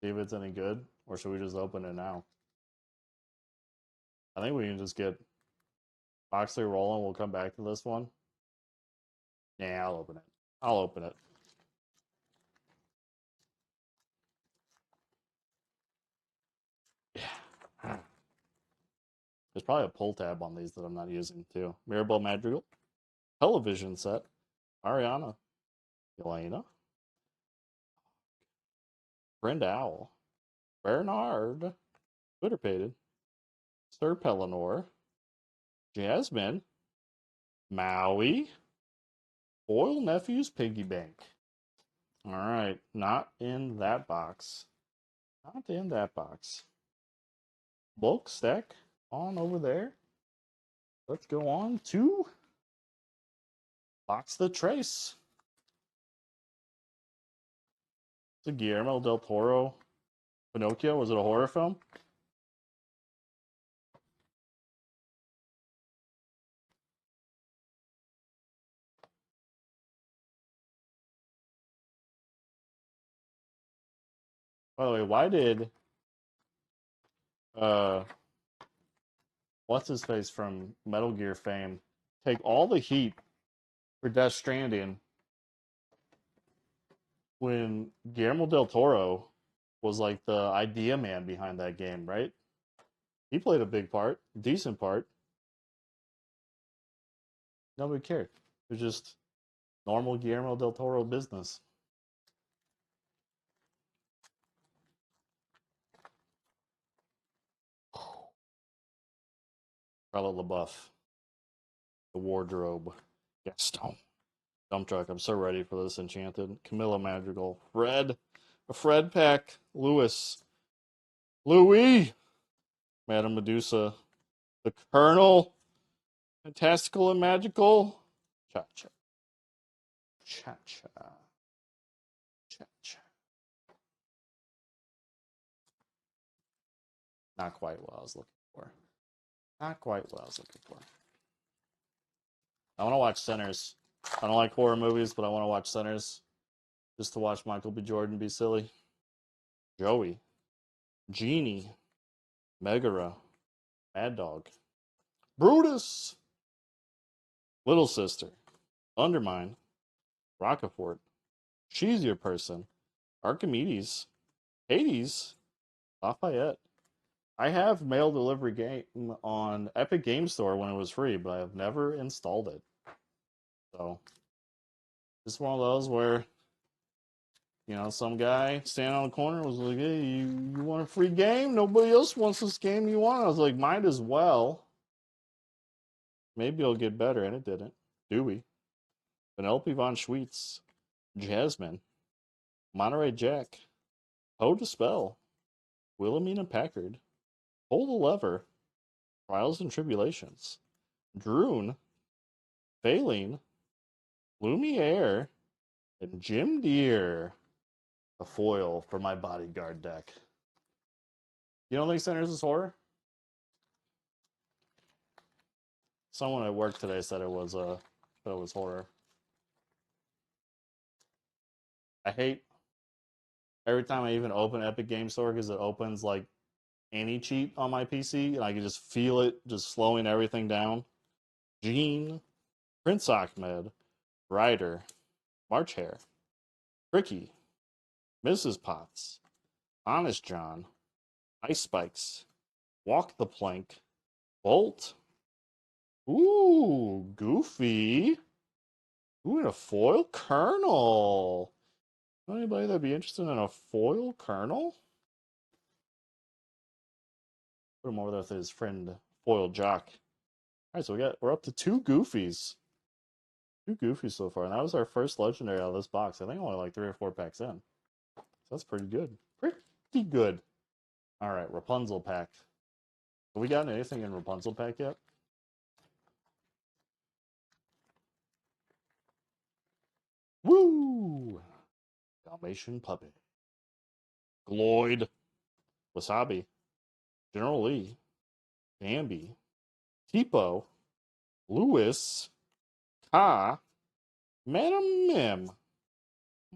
it's any good, or should we just open it now? I think we can just get box 3 rolling. We'll come back to this one. Yeah, I'll open it. I'll open it. Yeah. There's probably a pull tab on these that I'm not using too. Mirabelle Madrigal, television set, Ariana, Elena, Brenda Owl, Bernard, Twitter pated, Sir Pellinor, Jasmine, Maui, Foil Nephew's Piggy Bank. All right, not in that box. Not in that box. Bulk stack on over there. Let's go on to Box the Trace. It's a Guillermo del Toro Pinocchio. Was it a horror film? By the way, why did uh what's his face from Metal Gear fame take all the heat for Death Stranding when Guillermo del Toro was like the idea man behind that game, right? He played a big part, decent part. Nobody cared. It was just normal Guillermo del Toro business. Carla LaBeouf, the wardrobe, Gaston, dump truck. I'm so ready for this Enchanted. Camilla Madrigal, Fred, a Fred pack, Lewis, Louis, Madame Medusa, the Colonel, fantastical and magical, Cha Cha, Cha Cha, Cha Cha. Not quite what I was looking for. Not quite what I was looking for. I want to watch Sinners. I don't like horror movies, but I want to watch Sinners just to watch Michael B. Jordan be silly. Joey, Genie, Megara, Mad Dog, Brutus, Little Sister, Undermine, Rockafort, She's Your Person, Archimedes, Hades, Lafayette. I have mail delivery game on Epic Game Store when it was free, but I have never installed it. So, it's one of those where, some guy standing on the corner was like, hey, you want a free game? Nobody else wants this game you want. I was like, might as well. Maybe it'll get better, and it didn't. Dewey, Penelope Von Schweetz, Jasmine, Monterey Jack, Poe Dispel, Wilhelmina Packard, Pull the Lever, Trials and Tribulations, Droon, Failing, Lumiere, and Jim Deere. A foil for my bodyguard deck. You don't think Sinners is horror? Someone at work today said it was horror. I hate every time I even open Epic Game Store because it opens like any cheat on my PC and I can just feel it just slowing everything down. Gene, Prince Ahmed, Ryder, March Hare, Ricky, Mrs. Potts, Honest John, Ice Spikes, Walk the Plank, Bolt. Ooh, Goofy. Ooh, and a foil Colonel. Anybody that'd be interested in a foil Colonel? Put him over there with his friend Foil Jock. All right, so we're up to two Goofies. Two Goofies so far, and that was our first legendary out of this box. I think only like 3 or 4 packs in. So that's pretty good. Pretty good. All right, Rapunzel pack. Have we gotten anything in Rapunzel pack yet? Woo! Dalmatian puppy. Gloyd. Wasabi. General Lee. Bambi. Tipo. Lewis. Ka. Madam Mim.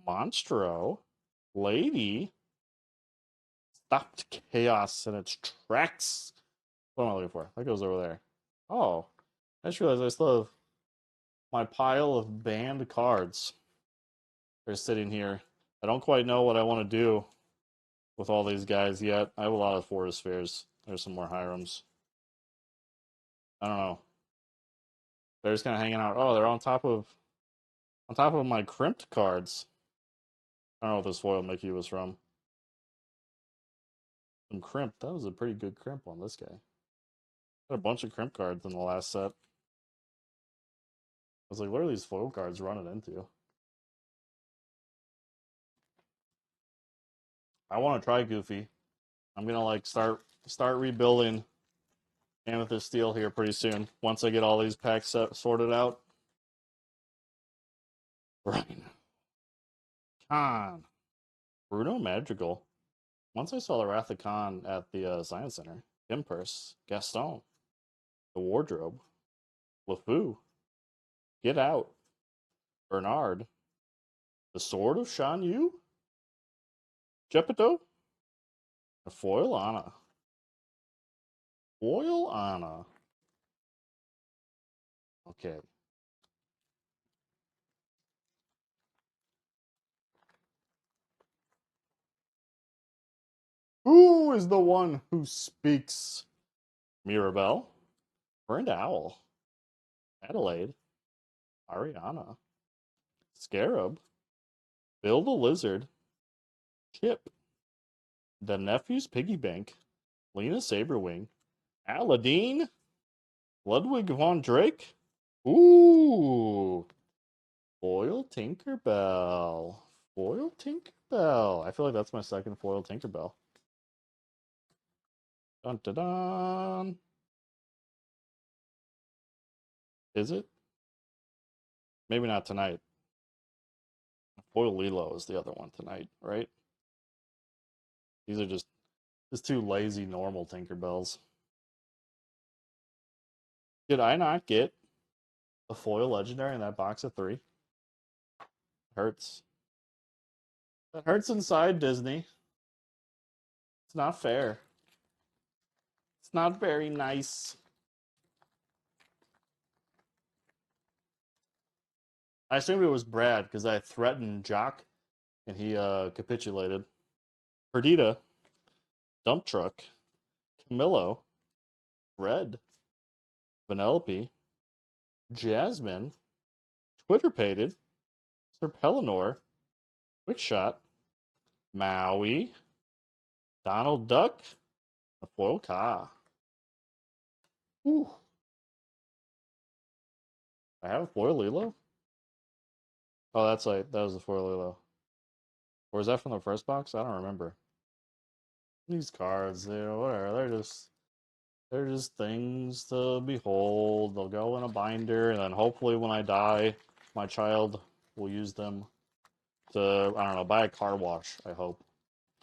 Monstro. Lady. Stopped chaos in its tracks. What am I looking for? That goes over there. Oh, I just realized I still have my pile of banned cards. They're sitting here. I don't quite know what I want to do with all these guys yet. I have a lot of Forest Spheres. There's some more Hirams. I don't know. They're just kind of hanging out. Oh, they're on top of my crimped cards. I don't know what this foil Mickey was from. Some crimp. That was a pretty good crimp on this guy. Got a bunch of crimp cards in the last set. I was like, what are these foil cards running into? I want to try Goofy. I'm gonna like start rebuilding Amethyst Steel here pretty soon. Once I get all these packs sorted out. Brian. Khan. Bruno Madrigal. Once I saw the Wrath of Khan at the Science Center. Kim Purse. Gaston. The Wardrobe. LeFou. Get Out. Bernard. The Sword of Shan Yu. Geppetto. A foil Anna. Foil Anna. Okay. Who is the one who speaks? Mirabelle, Burned Owl, Adelaide, Ariana, Scarab, Bill the Lizard, Chip, the Nephew's Piggy Bank, Lena Saberwing, Aladdin, Ludwig von Drake. Ooh, Foil Tinkerbell. Foil Tinkerbell. I feel like that's my second foil Tinkerbell. Dun dun dun. Is it? Maybe not tonight. Foil Lilo is the other one tonight, right? These are just two lazy normal Tinkerbells. Did I not get a foil legendary in that box of three? Hurts. That hurts inside, Disney. It's not fair. It's not very nice. I assumed it was Brad because I threatened Jock and he capitulated. Perdita, Dump Truck, Camillo, Red, Vanellope, Jasmine, Twitter Pated, Sir Pellinor, Quickshot, Maui, Donald Duck, a foil Ka. Ooh. I have a foil Lilo? Oh, that was the foil Lilo. Or is that from the first box? I don't remember. These cards, whatever. They're just things to behold. They'll go in a binder, and then hopefully when I die, my child will use them to, I don't know, buy a car wash, I hope.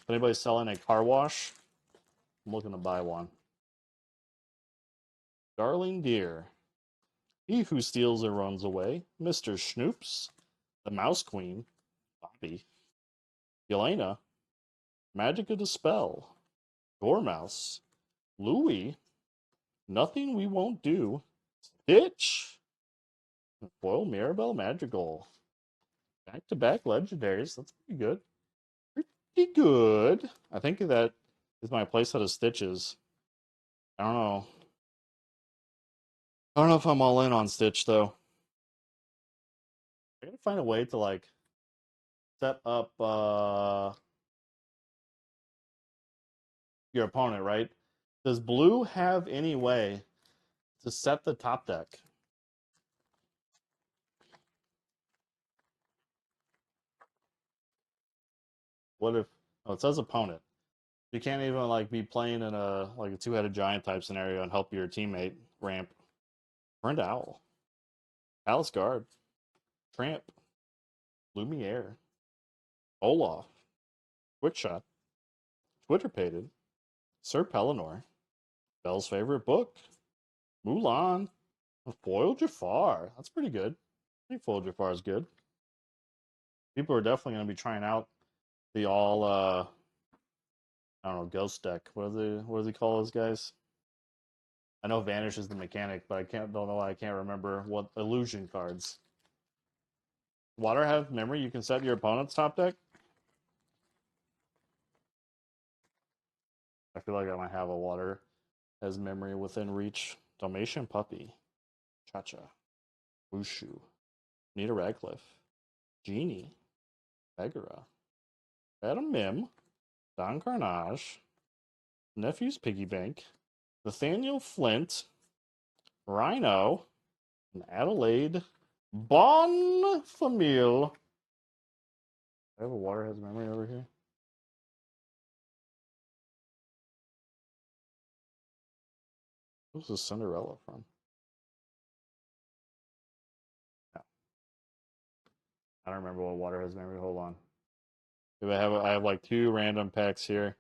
If anybody's selling a car wash, I'm looking to buy one. Darling Dear. He who steals or runs away. Mr. Schnoops. The Mouse Queen. Bobby. Yelena. Magica Dispel. Dormouse. Louie. Nothing We Won't Do. Stitch. Foil Mirabelle Madrigal. Back-to-back legendaries. That's pretty good. Pretty good. I think that is my playset of Stitches. I don't know. I don't know if I'm all in on Stitch, though. I gotta find a way to, like, set up your opponent, right? Does blue have any way to set the top deck? What if, oh, it says opponent. You can't even like be playing in a two-headed giant type scenario and help your teammate ramp. Burned Owl, Palace Guard, Tramp, Lumiere, Olaf, Quickshot, Twitter Pated, Sir Pellinor, Bell's favorite book, Mulan, Foil Jafar. That's pretty good. I think Foil Jafar is good. People are definitely going to be trying out the all I don't know, ghost deck. What do they call those guys? I know Vanish is the mechanic, but I don't know why I can't remember what illusion cards. Water have memory. You can set your opponent's top deck. I feel like I might have a water has memory within reach. Dalmatian Puppy, Cha Cha, Wushu, Nita Radcliffe, Genie, Megara, Adam Mim, Don Carnage, Nephew's Piggy Bank, Nathaniel Flint, Rhino, and Adelaide Bon Famille. I have a water has memory over here. Who's the Cinderella from? No, I don't remember what water has memory. Hold on. I have like two random packs here.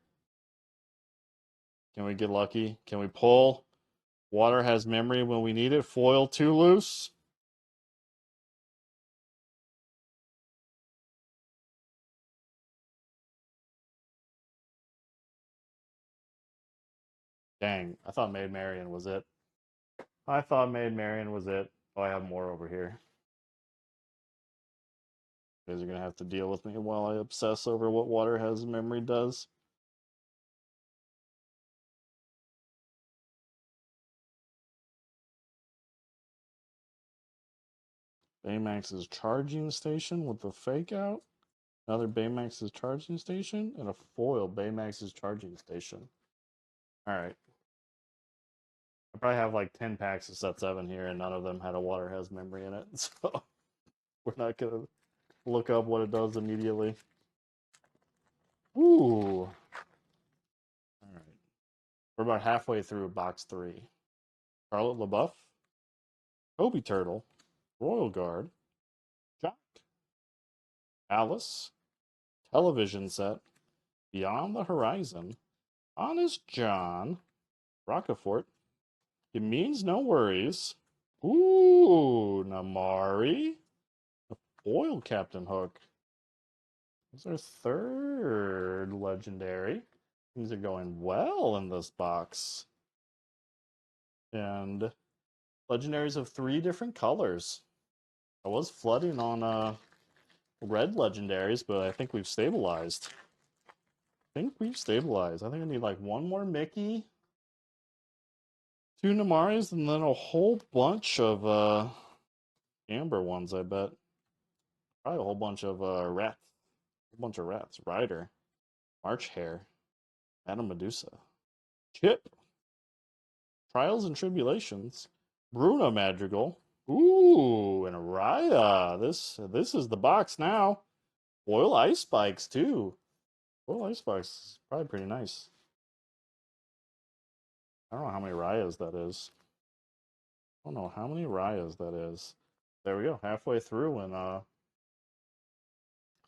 Can we get lucky? Can we pull? Water has memory when we need it. Foil too loose. Dang, I thought Maid Marian was it. I thought Maid Marian was it. Oh, I have more over here. You guys are gonna have to deal with me while I obsess over what water has memory does. Baymax's charging station with the fake out. Another Baymax's charging station. And a foil Baymax's charging station. Alright. I probably have like 10 packs of set 7 here, and none of them had a water has memory in it. So we're not going to look up what it does immediately. Ooh. Alright. We're about halfway through box 3. Charlotte LaBeouf. Kobe Turtle. Royal Guard. Jock. Alice. Television set. Beyond the Horizon. Honest John. Rockefort. It means no worries. Ooh, Namari. A foil Captain Hook. It's our third legendary. Things are going well in this box. And legendaries of 3 different colors. I was flooding on red legendaries, but I think we've stabilized. I think I need like one more Mickey, 2 Namaris, and then a whole bunch of amber ones, I bet. Probably a whole bunch of rats. A bunch of rats. Ryder. March Hare. Madame Medusa. Chip. Trials and Tribulations. Bruno Madrigal. Ooh, and Raya. This is the box now. Foil Ice Spikes, too. Foil Ice Spikes is probably pretty nice. I don't know how many Rayas that is. I don't know how many Rayas that is. There we go. Halfway through and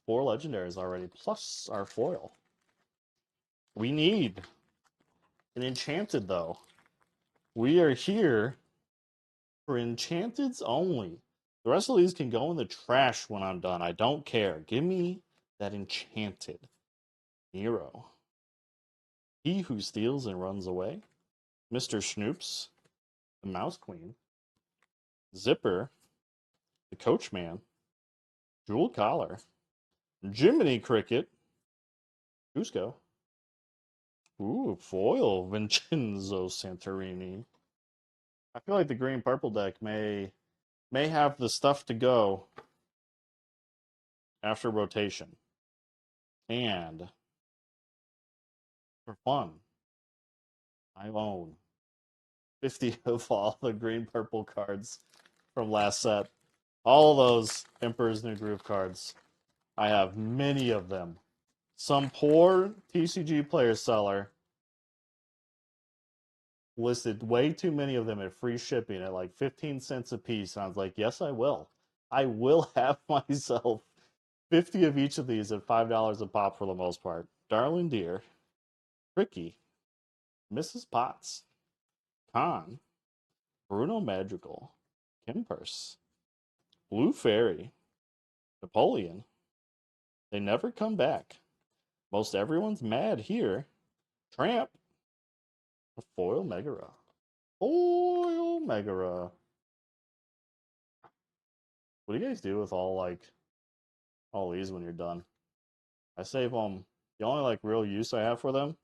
4 legendaries already, plus our foil. We need an Enchanted, though. We are here for Enchanteds only. The rest of these can go in the trash when I'm done. I don't care. Give me that Enchanted. Nero. He who steals and runs away. Mr. Schnoops. The Mouse Queen. Zipper. The Coachman. Jewel Collar. Jiminy Cricket. Cusco. Ooh, foil Vincenzo Santorini. I feel like the green purple deck may have the stuff to go after rotation. And for fun, I own 50 of all the green purple cards from last set. All of those Emperor's New Groove cards. I have many of them. Some poor TCG player seller listed way too many of them at free shipping at like 15 cents a piece. And I was like, yes, I will. I will have myself 50 of each of these at $5 a pop for the most part. Darling Deer, Ricky, Mrs. Potts, Khan, Bruno Madrigal, Kim Purse, Blue Fairy, Napoleon. They never come back. Most everyone's mad here. Tramp, a foil Megara. Foil Megara. What do you guys do with all these when you're done? I save them. The only like real use I have for them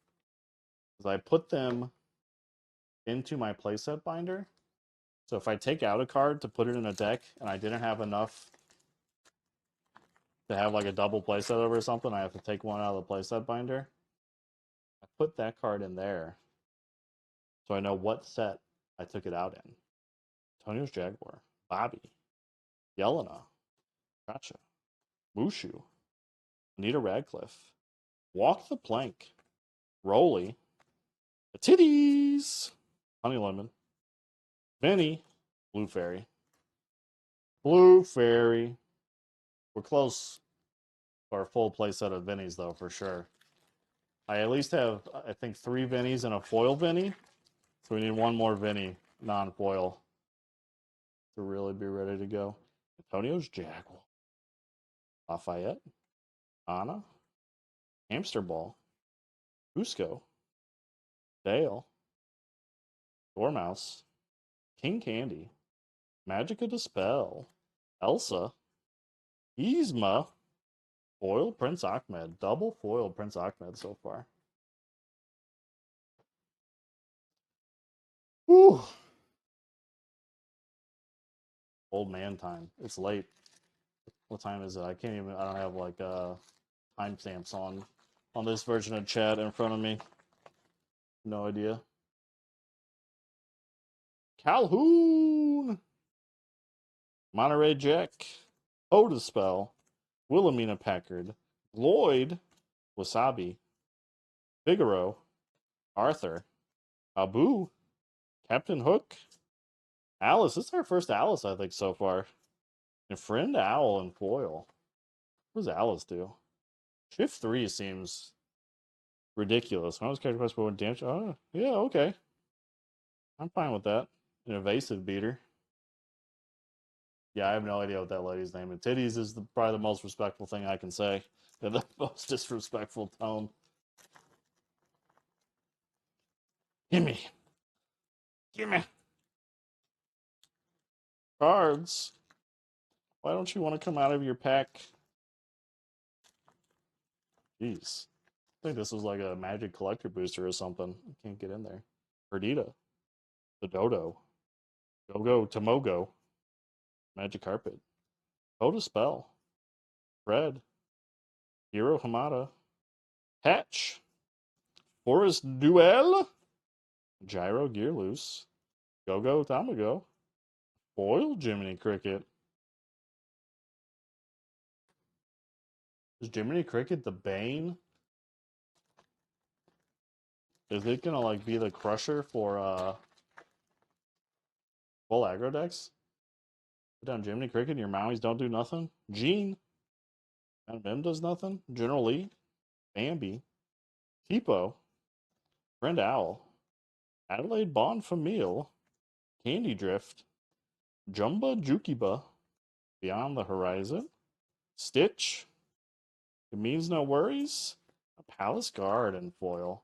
is I put them into my playset binder. So if I take out a card to put it in a deck and I didn't have enough to have like a double playset over or something, I have to take one out of the playset binder. I put that card in there so I know what set I took it out in. Antonio's Jaguar, Bobby, Yelena, Gotcha, Mushu, Anita Radcliffe, Walk the Plank, Rolly, the Titties, Honey Lemon, Vinny, Blue Fairy. Blue Fairy. We're close to our full playset of Vinnies, though, for sure. I at least have, I think, 3 Vinnies and a foil Vinny. So we need one more Vinny, non-foil, to really be ready to go. Antonio's Jaguar. Lafayette. Anna. Hamster Ball. Cusco. Dale. Dormouse. King Candy. Magica Dispel. Elsa. Yzma. Foil Prince Ahmed. Double foil Prince Ahmed so far. Whew. Old man time. It's late. What time is it? I can't even. I don't have like timestamps on this version of chat in front of me. No idea. Calhoun, Monterey Jack, Otispell, Wilhelmina Packard, Lloyd, Wasabi, Figaro, Arthur, Abu, Captain Hook, Alice. This is our first Alice, I think, so far. And Friend Owl and Foil. What does Alice do? Shift 3 seems ridiculous. When I was character quest for one damage. Oh, yeah, okay. I'm fine with that. An evasive beater. Yeah, I have no idea what that lady's name is. Titties is probably the most respectful thing I can say. In the most disrespectful tone. Gimme. Gimme. Cards. Why don't you want to come out of your pack? Jeez. I think this was like a magic collector booster or something. I can't get in there. Perdita. The Dodo. Go-Go Tomogo. Magic Carpet. Oda Spell. Fred. Hero Hamada. Hatch. Forest Duel. Gyro Gearloose. Go-Go Tamago. Foil Jiminy Cricket. Is Jiminy Cricket the Bane? Is it gonna like be the crusher for full aggro decks? Put down Jiminy Cricket and your Maui's don't do nothing? Gene. Madam M does nothing? General Lee. Bambi. Tipo. Friend Owl. Adelaide Bon Famille. Candy Drift. Jumba Jukiba. Beyond the Horizon. Stitch. It means no worries. A Palace Guard and foil.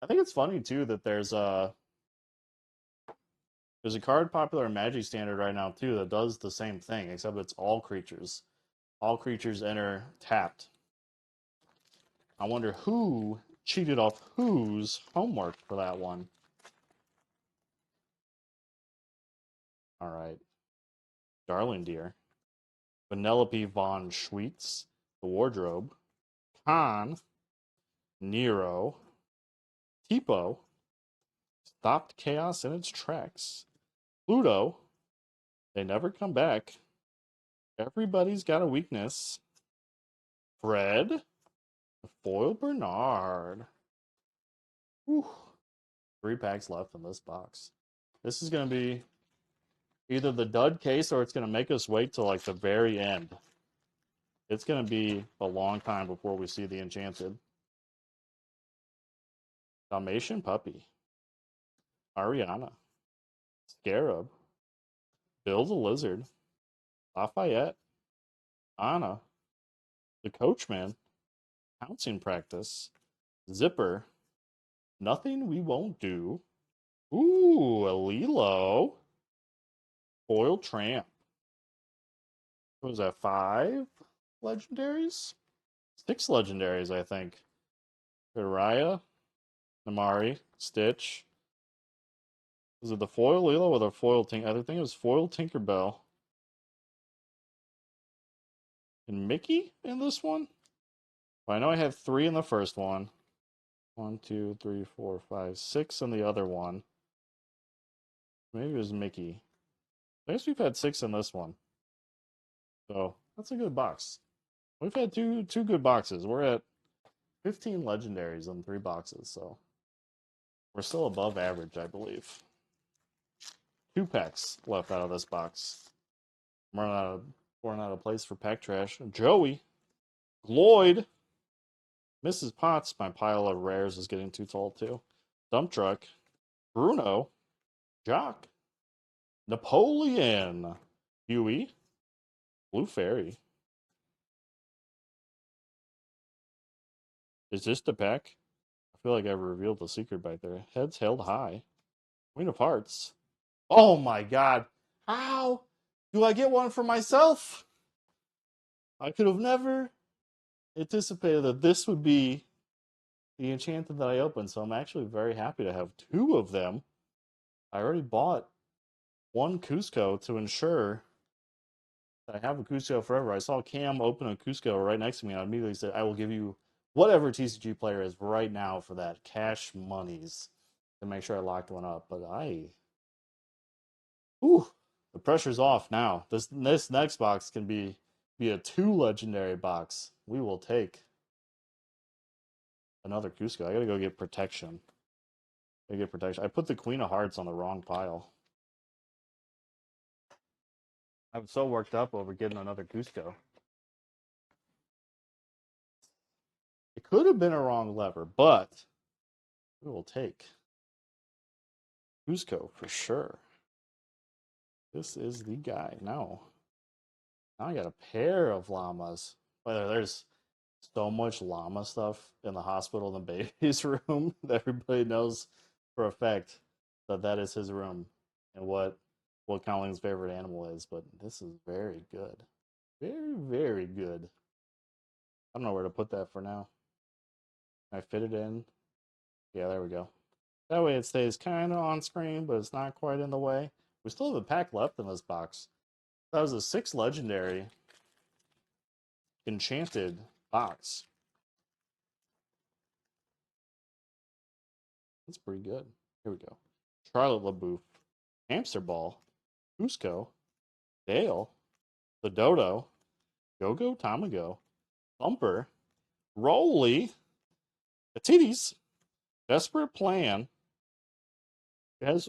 I think it's funny too that there's a card popular in Magic Standard right now too that does the same thing, except it's all creatures. All creatures enter tapped. I wonder who cheated off whose homework for that one. All right. Darling Dear. Vanellope von Schweetz. The Wardrobe. Khan. Nero. Tipo. Stopped chaos in its tracks. Pluto. They never come back. Everybody's got a weakness. Fred. Foil Bernard. Whew. 3 packs left in this box. This is going to be either the dud case or it's going to make us wait till like the very end. It's going to be a long time before we see the Enchanted. Dalmatian Puppy. Ariana. Scarab. Bill the Lizard. Lafayette. Anna. The Coachman. Pouncing Practice. Zipper. Nothing We Won't Do. Ooh, a Lilo. Foil Tramp. What was that, 5 legendaries? 6 legendaries, I think. Raya, Namari, Stitch. Was it the foil Lilo or the foil Tinker? I think it was foil Tinkerbell. And Mickey in this one? Well, I know I had 3 in the first one. 1, 2, 3, 4, 5, 6 in the other one. Maybe it was Mickey. I guess we've had 6 in this one. So that's a good box. We've had two good boxes. We're at 15 legendaries in 3 boxes, so we're still above average, I believe. 2 packs left out of this box. I'm running out of place for pack trash. Joey, Lloyd, Mrs. Potts. My pile of rares is getting too tall too. Dump truck, Bruno, Jock, Napoleon, Huey, Blue Fairy. Is this the pack? I feel like I've revealed the secret back there. Heads held high. Queen of Hearts. Oh my god. How do I get one for myself? I could have never anticipated that this would be the Enchanted that I opened, so I'm actually very happy to have 2 of them. I already bought 1 Cusco to ensure I have a Cusco forever. I saw Cam open a Cusco right next to me, and I immediately said, I will give you whatever TCG player is right now for that. Cash monies to make sure I locked one up. But ooh, the pressure's off now. This next box can be a 2 legendary box. We will take another Cusco. I gotta go get protection. I put the Queen of Hearts on the wrong pile. I was so worked up over getting another Cusco. It could have been a wrong lever, but we will take Cusco for sure. This is the guy. Now I got a pair of llamas. Whether there's so much llama stuff in the hospital in the baby's room that everybody knows for a fact that that is his room and what Cowling's favorite animal is. But this is very good, very good. I don't know where to put that for now. Can I fit it in? Yeah, there we go. That way it stays kind of on screen, but it's not quite in the way. We still have a pack left in this box. That was a 6 legendary Enchanted box. That's pretty good. Here we go. Charlotte LaBouffe, Hamster Ball, Cusco, Dale, the Dodo, Go-Go Tamago, Thumper, Rolly, the Titties, Desperate Plan. It has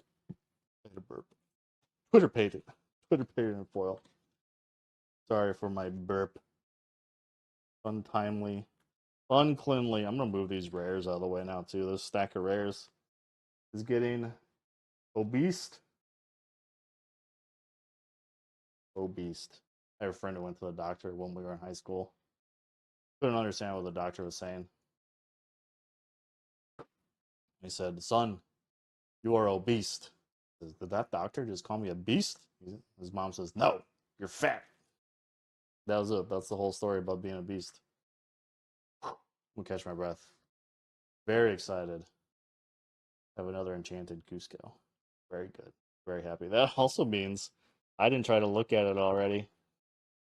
Twitter pated in foil. Sorry for my burp. Untimely. Uncleanly. I'm going to move these rares out of the way now, too. This stack of rares is getting obese. Obese. I have a friend who went to the doctor when we were in high school. Couldn't understand what the doctor was saying. He said, "Son, you are obese." Did that doctor just call me a beast? His mom says, "No, you're fat." That was it. That's the whole story about being a beast. We'll catch my breath. Very excited. Have another enchanted Cusco. Very good. Very happy. That also means I didn't try to look at it already.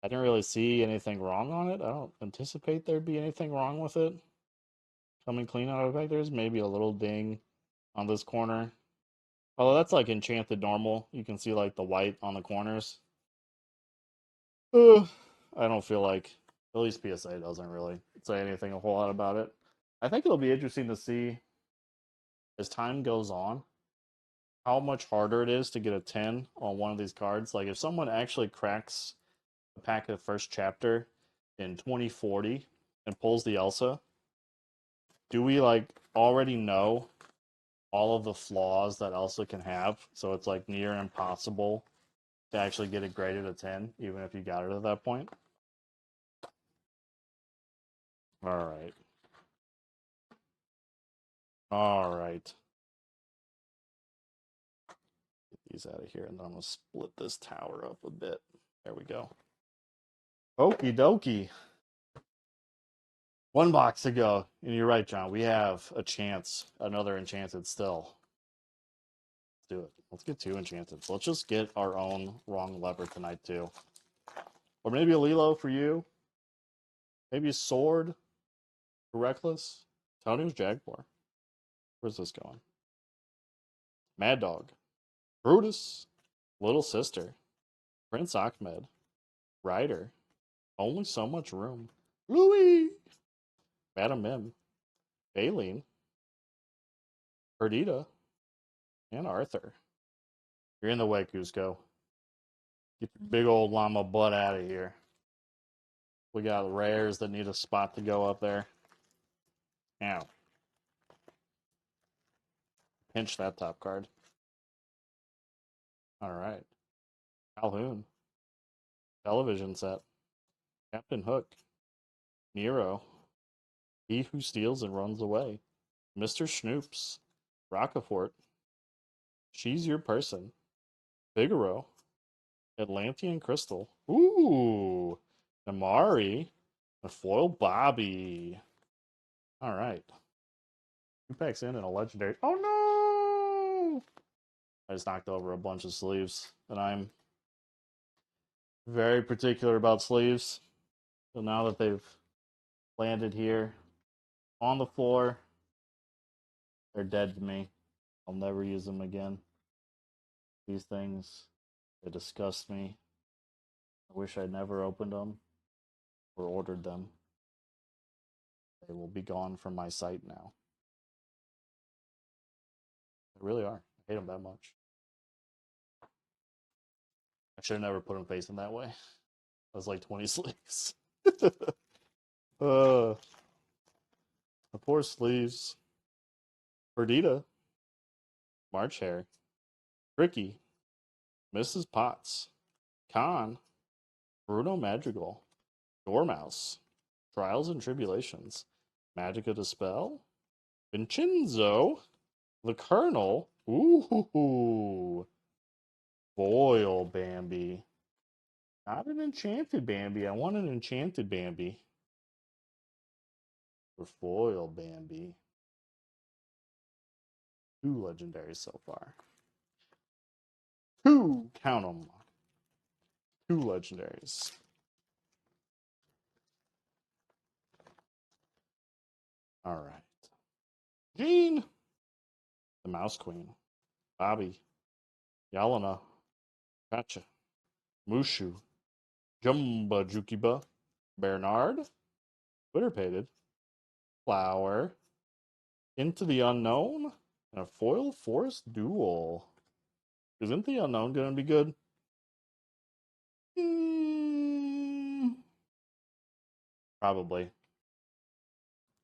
I didn't really see anything wrong on it. I don't anticipate there'd be anything wrong with it. Coming clean out of it. There's maybe a little ding on this corner. Although that's like enchanted normal. You can see like the white on the corners. I don't feel like, at least PSA doesn't really say anything a whole lot about it. I think it'll be interesting to see as time goes on how much harder it is to get a 10 on one of these cards. Like if someone actually cracks a pack of the first chapter in 2040 and pulls the Elsa, do we like already know all of the flaws that Elsa can have? So it's like near impossible to actually get it graded a 10, even if you got it at that point. All right. All right. Get these out of here, and then I'm going to split this tower up a bit. There we go. Okie dokie. One box to go. And you're right, John. We have a chance. Another Enchanted still. Let's do it. Let's get 2 Enchanted. Let's just get our own wrong lever tonight, too. Or maybe a Lilo for you. Maybe a Sword for Reckless. Tony's Jaguar. Where's this going? Mad Dog. Brutus. Little Sister. Prince Ahmed. Ryder. Only So Much Room. Louis. Madam Mim. Aileen. Perdita. And Arthur. You're in the way, Cusco. Get your big old llama butt out of here. We got rares that need a spot to go up there. Ow. Pinch that top card. All right. Calhoun. Television set. Captain Hook. Nero. He Who Steals and Runs Away. Mr. Schnoops. Rockafort. She's Your Person. Figaro. Atlantean Crystal. Ooh. Amari. A foil Bobby. All right. 2 packs in and a legendary. Oh no! I just knocked over a bunch of sleeves, and I'm Very particular about sleeves. So now that they've landed here on the floor, they're dead to me. I'll never use them again. These things, they disgust me. I wish I'd never opened them or ordered them. They will be gone from my site now. They really are. I hate them that much. I should have never put them facing that way. I was like 20 sleeves. The poor sleeves. Perdita. March Hare. Ricky. Mrs. Potts. Khan. Bruno Madrigal. Dormouse. Trials and Tribulations. Magica Dispel. Vincenzo. The Colonel. Ooh. Foil Bambi. Not an enchanted Bambi. I want an enchanted Bambi. Or foil Bambi. 2 legendaries so far. 2! Count them. 2 legendaries. Alright. Jean! The Mouse Queen. Bobby. Yelena. Gotcha. Mushu. Jumba Jukiba. Bernard. Twitterpated. Flower. Into the Unknown. And a foil forest duel. Isn't the Unknown going to be good? Probably.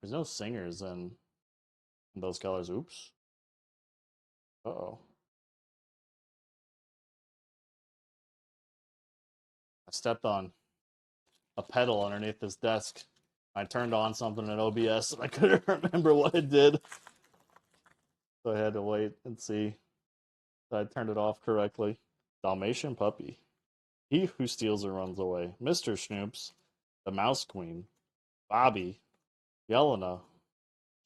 There's no singers in those colors. Oops. Uh-oh. I stepped on a pedal underneath this desk. I turned on something in OBS and I couldn't remember what it did. So I had to wait and see that I turned it off correctly. Dalmatian Puppy. He who steals and runs away. Mr. Schnoops. The Mouse Queen. Bobby. Yelena.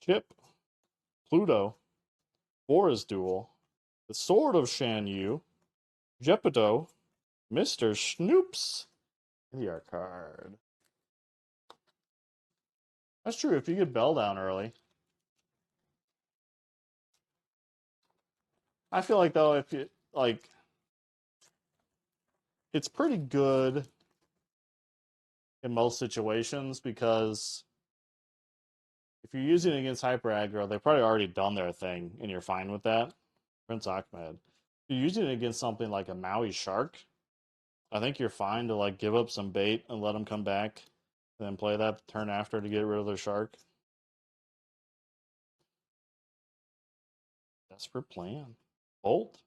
Chip. Pluto. Forest Duel. The Sword of Shan Yu. Geppetto. Mr. Schnoops. The card. That's true. If you get Bell down early. I feel like, though, if you, like, it's pretty good in most situations because if you're using it against Hyper Aggro, they've probably already done their thing and you're fine with that. Prince Ahmed. If you're using it against something like a Maui Shark, I think you're fine to, like, give up some bait and let them come back and then play that turn after to get rid of their shark. Desperate Plan. Bolt.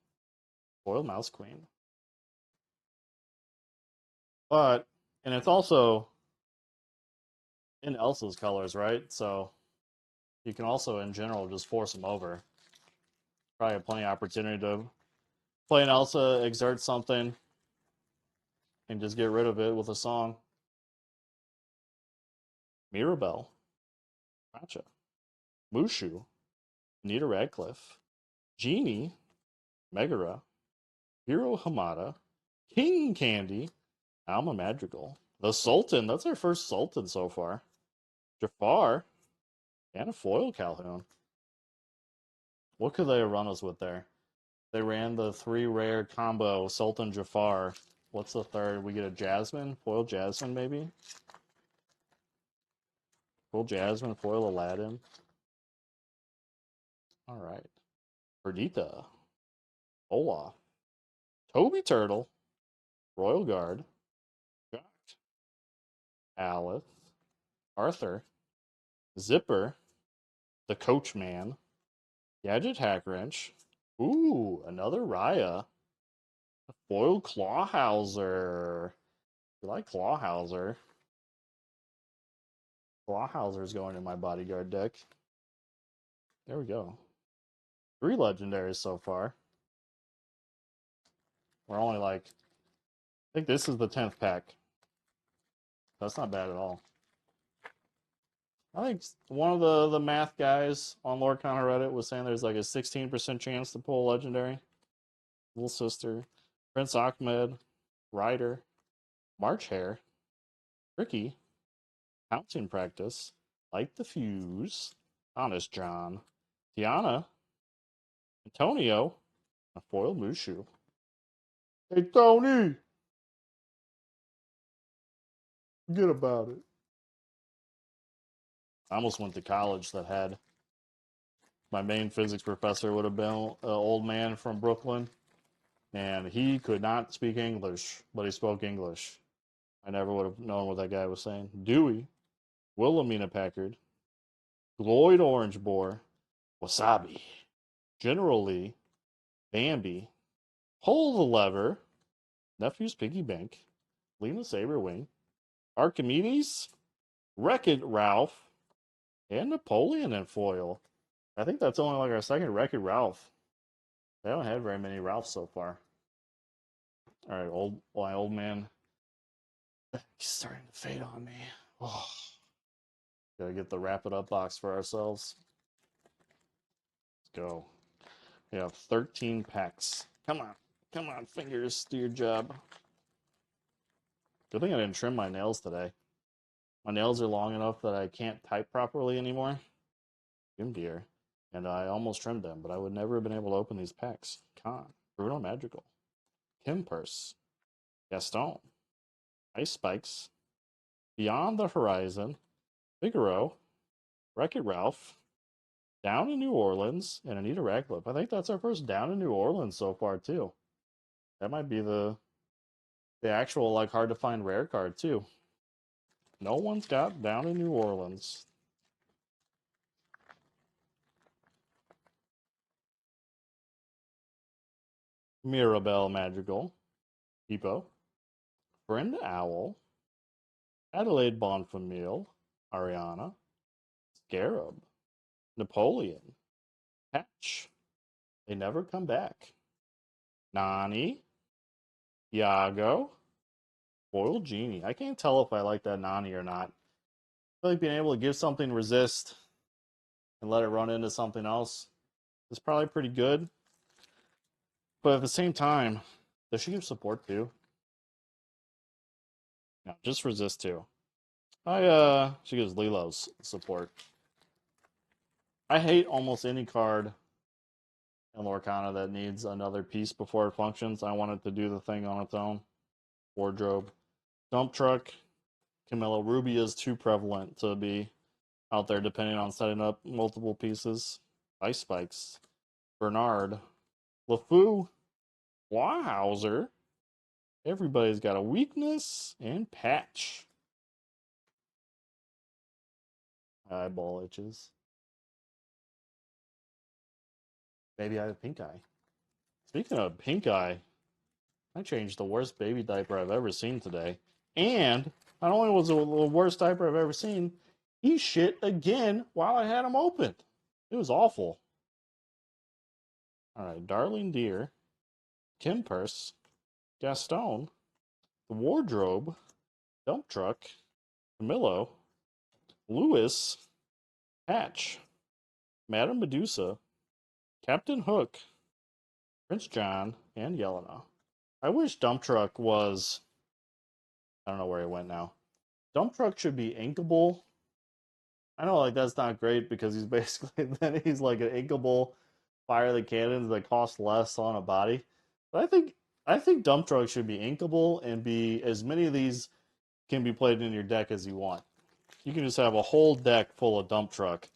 Foil Mouse Queen. But, and it's also in Elsa's colors, right? So you can also, in general, just force them over. Probably have plenty of opportunity to play an Elsa, exert something, and just get rid of it with a song. Mirabelle. Gotcha. Mushu. Anita Radcliffe. Genie. Megara. Hiro Hamada. King Candy. Alma Madrigal. The Sultan. That's our first Sultan so far. Jafar. And a foil Calhoun. What could they have run us with there? They ran the 3 rare combo Sultan Jafar. What's the third? We get a Jasmine? Foil Jasmine, maybe? Foil Jasmine, foil Aladdin. Alright. Perdita. Olaf. Toby Turtle. Royal Guard. Jock. Alice. Arthur. Zipper. The Coachman. Gadget Hackwrench. Ooh, another Raya. Foil Clawhauser. You like Clawhauser? Clawhauser's going in my bodyguard deck. There we go. 3 legendaries so far. We're only like, I think this is the 10th pack. That's not bad at all. I think one of the math guys on Lorcana Reddit was saying there's like a 16% chance to pull a legendary. Little Sister. Prince Ahmed. Ryder. March Hare, Ricky, Pouncing Practice, Light the Fuse, Honest John, Tiana, Antonio, a foil Mushu. Hey, Tony! Forget about it. I almost went to college that had my main physics professor would have been an old man from Brooklyn, and he could not speak English, but he spoke English. I never would have known what that guy was saying. Dewey, Wilhelmina Packard, Lloyd Orange Boar, Wasabi, General Lee, Bambi, Pull the Lever, Nephew's Piggy Bank, Lena Saberwing, Archimedes, Wreck-It Ralph, and Napoleon in foil. I think that's only like our second Wreck-It Ralph. They haven't had very many Ralphs so far. All right, my old man. He's starting to fade on me. Oh, gotta get the wrap it up box for ourselves. Let's go. We have 13 packs. Come on, fingers, do your job. Good thing I didn't trim my nails today. My nails are long enough that I can't type properly anymore. Jim Deere. And I almost trimmed them, but I would never have been able to open these packs. Con, Bruno Magical, Kim Purse, Gaston, Ice Spikes, Beyond the Horizon, Figaro, Wreck-It Ralph, Down in New Orleans, and Anita Radcliffe. I think that's our first Down in New Orleans so far, too. That might be the actual, like, hard to find rare card, too. No one's got Down in New Orleans. Mirabelle Madrigal, Hippo, Friend Owl, Adelaide Bonfamille, Ariana, Scarab, Napoleon, Patch, They Never Come Back, Nani, Iago, Foil Genie. I can't tell if I like that Nani or not. I feel like being able to give something resist and let it run into something else is probably pretty good. But at the same time, does she give support too? No, just resist too. She gives Lilo's support. I hate almost any card in Lorcana that needs another piece before it functions. I want it to do the thing on its own. Wardrobe. Dump Truck. Camilla Ruby is too prevalent to be out there depending on setting up multiple pieces. Ice Spikes. Bernard. LeFou. Wowhauser. Everybody's got a weakness. And Patch. Eyeball itches. Maybe I have pink eye. Speaking of pink eye, I changed the worst baby diaper I've ever seen today. And not only was it the worst diaper I've ever seen, he shit again while I had him open. It was awful. All right, Darling Deer, Kim Purse, Gaston, the Wardrobe, Dump Truck, Camillo, Lewis, Hatch, Madame Medusa, Captain Hook, Prince John, and Yelena. I wish Dump Truck was. I don't know where he went now. Dump Truck should be inkable. I know, like, that's not great because he's basically then he's like an inkable fire the cannons that cost less on a body. But I think Dump Truck should be inkable and be as many of these can be played in your deck as you want. You can just have a whole deck full of Dump Truck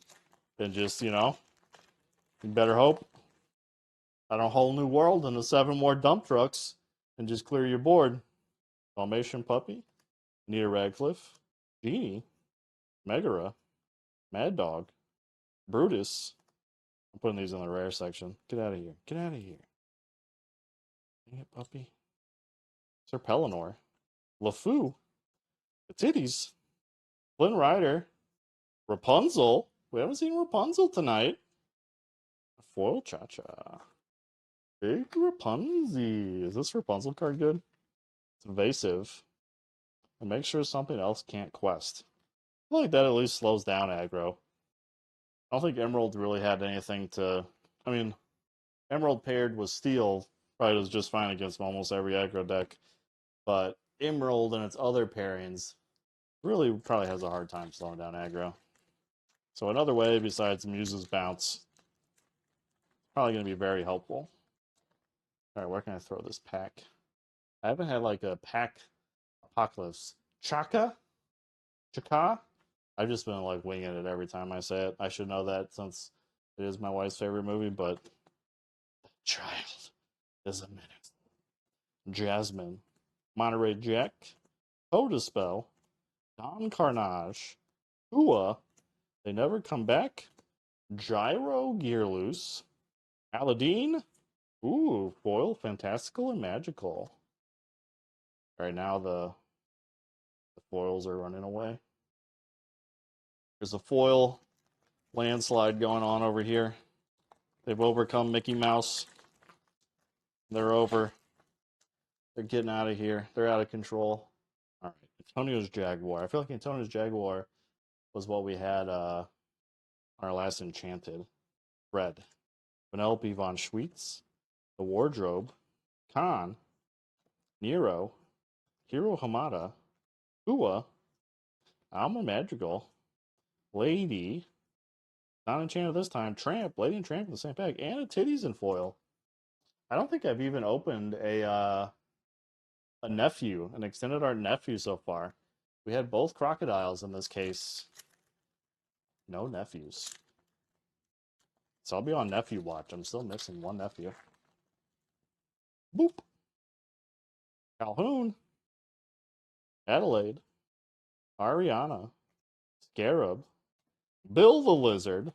and just, you better hope on a whole new world and the 7 more Dump Trucks and just clear your board. Dalmatian Puppy, Anita Radcliffe, Genie, Megara, Mad Dog, Brutus. I'm putting these in the rare section. Get out of here. Get out of here. Dang it, puppy. Sir Pellinor. LeFou. The Titties. Flynn Rider. Rapunzel. We haven't seen Rapunzel tonight. Foil Cha-Cha. Big Rapunzel. Is this Rapunzel card good? It's evasive. And make sure something else can't quest. I feel like that at least slows down aggro. I don't think Emerald really had anything to. I mean, Emerald paired with Steel probably does just fine against almost every aggro deck. But Emerald and its other pairings really probably has a hard time slowing down aggro. So another way besides Muse's Bounce, probably going to be very helpful. All right, where can I throw this pack? I haven't had like a pack apocalypse. Chaka? Chaka? I've just been like winging it every time I say it. I should know that since it is my wife's favorite movie, but the child is a menace. Jasmine, Monterey Jack, Spell, Don Carnage, Hua, They Never Come Back, Gyro Gearloose, Aladdin, ooh, foil, fantastical, and magical. Right now the foils are running away. There's a foil landslide going on over here. They've overcome Mickey Mouse. They're over. They're getting out of here. They're out of control. All right, Antonio's Jaguar. I feel like Antonio's Jaguar was what we had on our last Enchanted. Red. Penelope von Schweetz. The Wardrobe. Khan. Nero. Hiro Hamada. Ua. Alma Madrigal. Lady. Not Enchanted this time. Tramp. Lady and Tramp in the same pack. And a Titties in foil. I don't think I've even opened a nephew, an extended art nephew so far. We had both crocodiles in this case. No nephews. So I'll be on nephew watch. I'm still missing one nephew. Boop. Calhoun. Adelaide. Ariana. Scarab. Bill the Lizard.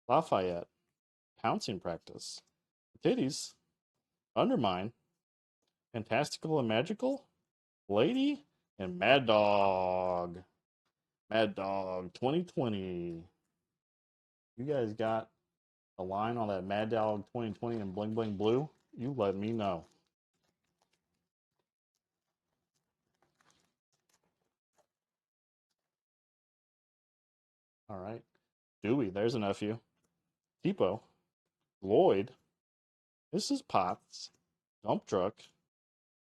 Lafayette. Pouncing Practice. Titties. Undermine. Fantastical and Magical. Lady. And Mad Dog. Mad Dog 2020. You guys got a line on that Mad Dog 2020 and Bling Bling Blue? You let me know. All right. Dewey, there's a nephew. Tipo. Lloyd. Mrs. Potts. Dump Truck.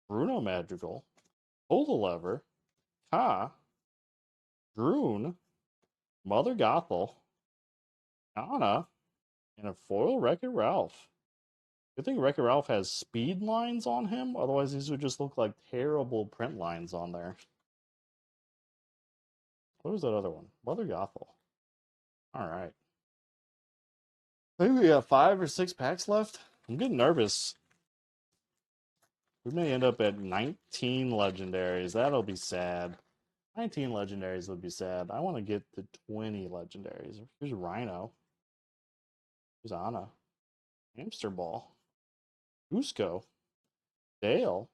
Bruno Madrigal. Pull the Lever. Ka. Droon. Mother Gothel. Anna. And a foil Wreck-It Ralph. Good thing Wreck-It Ralph has speed lines on him. Otherwise, these would just look like terrible print lines on there. What was that other one? Mother Gothel. All right. I think we got 5 or 6 packs left. I'm getting nervous. We may end up at 19 legendaries. That'll be sad. 19 legendaries would be sad. I want to get to 20 legendaries. Here's Rhino. Here's Anna. Hamster Ball. Cusco. Dale.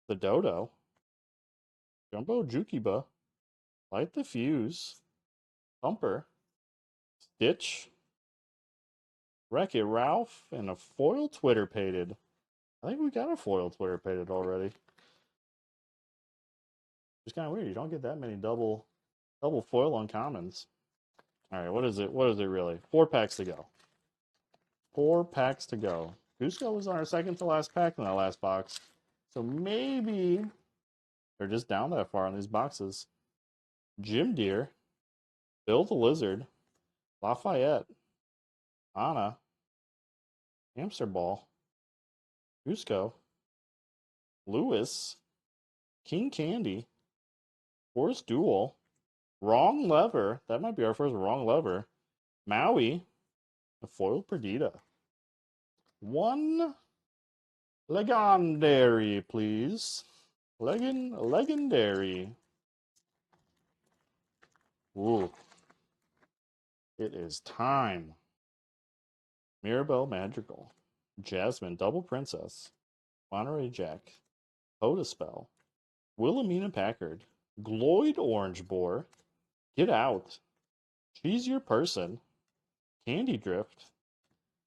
The Dodo. Jumbo Jukiba. Light the Fuse. Thumper. Stitch. Wreck-It Ralph. And a foil Twitter pated. I think we got a foil Twitter pated already. It's kind of weird. You don't get that many double foil uncommons. All right, what is it? What is it really? 4 packs to go. 4 packs to go. Cusco was on our second to last pack in that last box. So maybe they're just down that far on these boxes. Jim Deere, Bill the Lizard, Lafayette, Anna, Hamster Ball, Cusco, Lewis, King Candy, Force Duel, Wrong Lever. That might be our first Wrong Lever. Maui, a foil Perdita. 1 legendary, please. Legendary. Ooh. It is time. Mirabelle Madrigal. Jasmine Double Princess. Monterey Jack. Spell. Wilhelmina Packard. Gloyd Orange Boar. Get Out. She's Your Person. Candy Drift.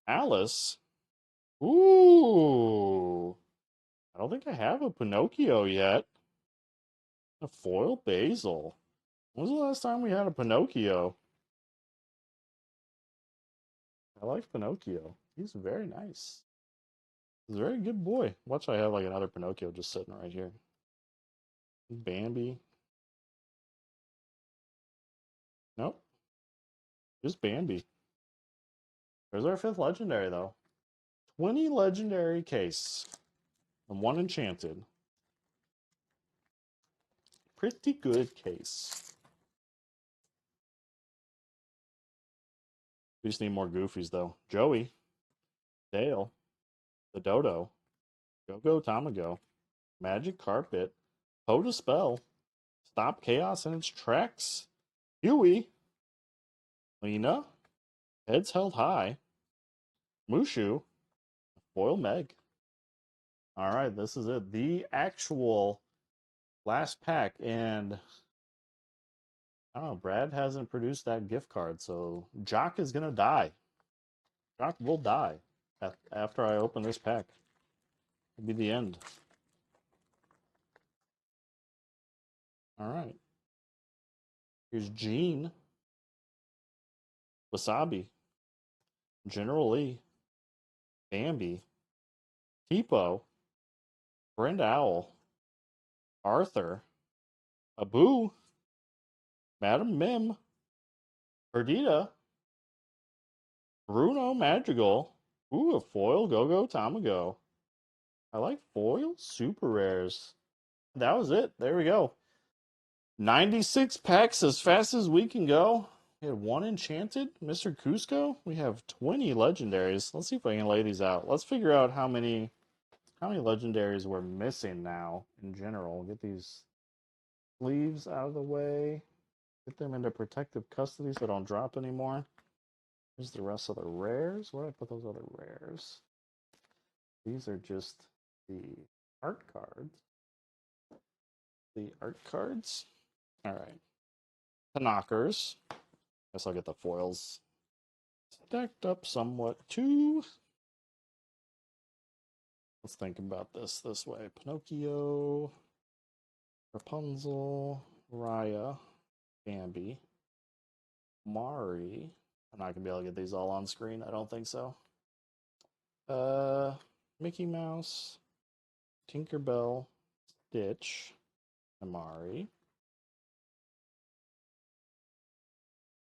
Alice. Ooh. I don't think I have a Pinocchio yet. A foil Basil. When was the last time we had a Pinocchio? I like Pinocchio. He's very nice. He's a very good boy. Watch, I have like another Pinocchio just sitting right here. Bambi. Nope. Just Bambi. There's our 5th legendary, though. 20 legendary case. And 1 enchanted. Pretty good case. We just need more goofies, though. Joey. Dale. The Dodo. Go-Go Tamago. Magic Carpet. Poda Spell. Stop Chaos in its tracks. Huey. Lena. Heads Held High. Mushu. Foil Meg. Alright, this is it. The actual last pack. And I don't know, Brad hasn't produced that gift card, so Jock is gonna die. Jock will die after I open this pack. It'll be the end. Alright. Here's Gene. Wasabi. General Lee. Bambi. Tipo. Brenda Owl. Arthur. Abu. Madam Mim. Perdita. Bruno Madrigal. Ooh, a foil Go-Go Tamago. I like foil super rares. That was it. There we go. 96 packs as fast as we can go. We had 1 enchanted, Mr. Cusco. We have 20 legendaries. Let's see if I can lay these out. Let's figure out how many legendaries we're missing now in general. Get these sleeves out of the way. Get them into protective custody so they don't drop anymore. Here's the rest of the rares. Where did I put those other rares? These are just the art cards. All right. The knockers. Guess I'll get the foils stacked up somewhat too. Let's think about this way. Pinocchio, Rapunzel, Raya, Bambi, Mari. I'm not gonna be able to get these all on screen. I don't think so. Mickey Mouse, Tinkerbell, Stitch, Amari.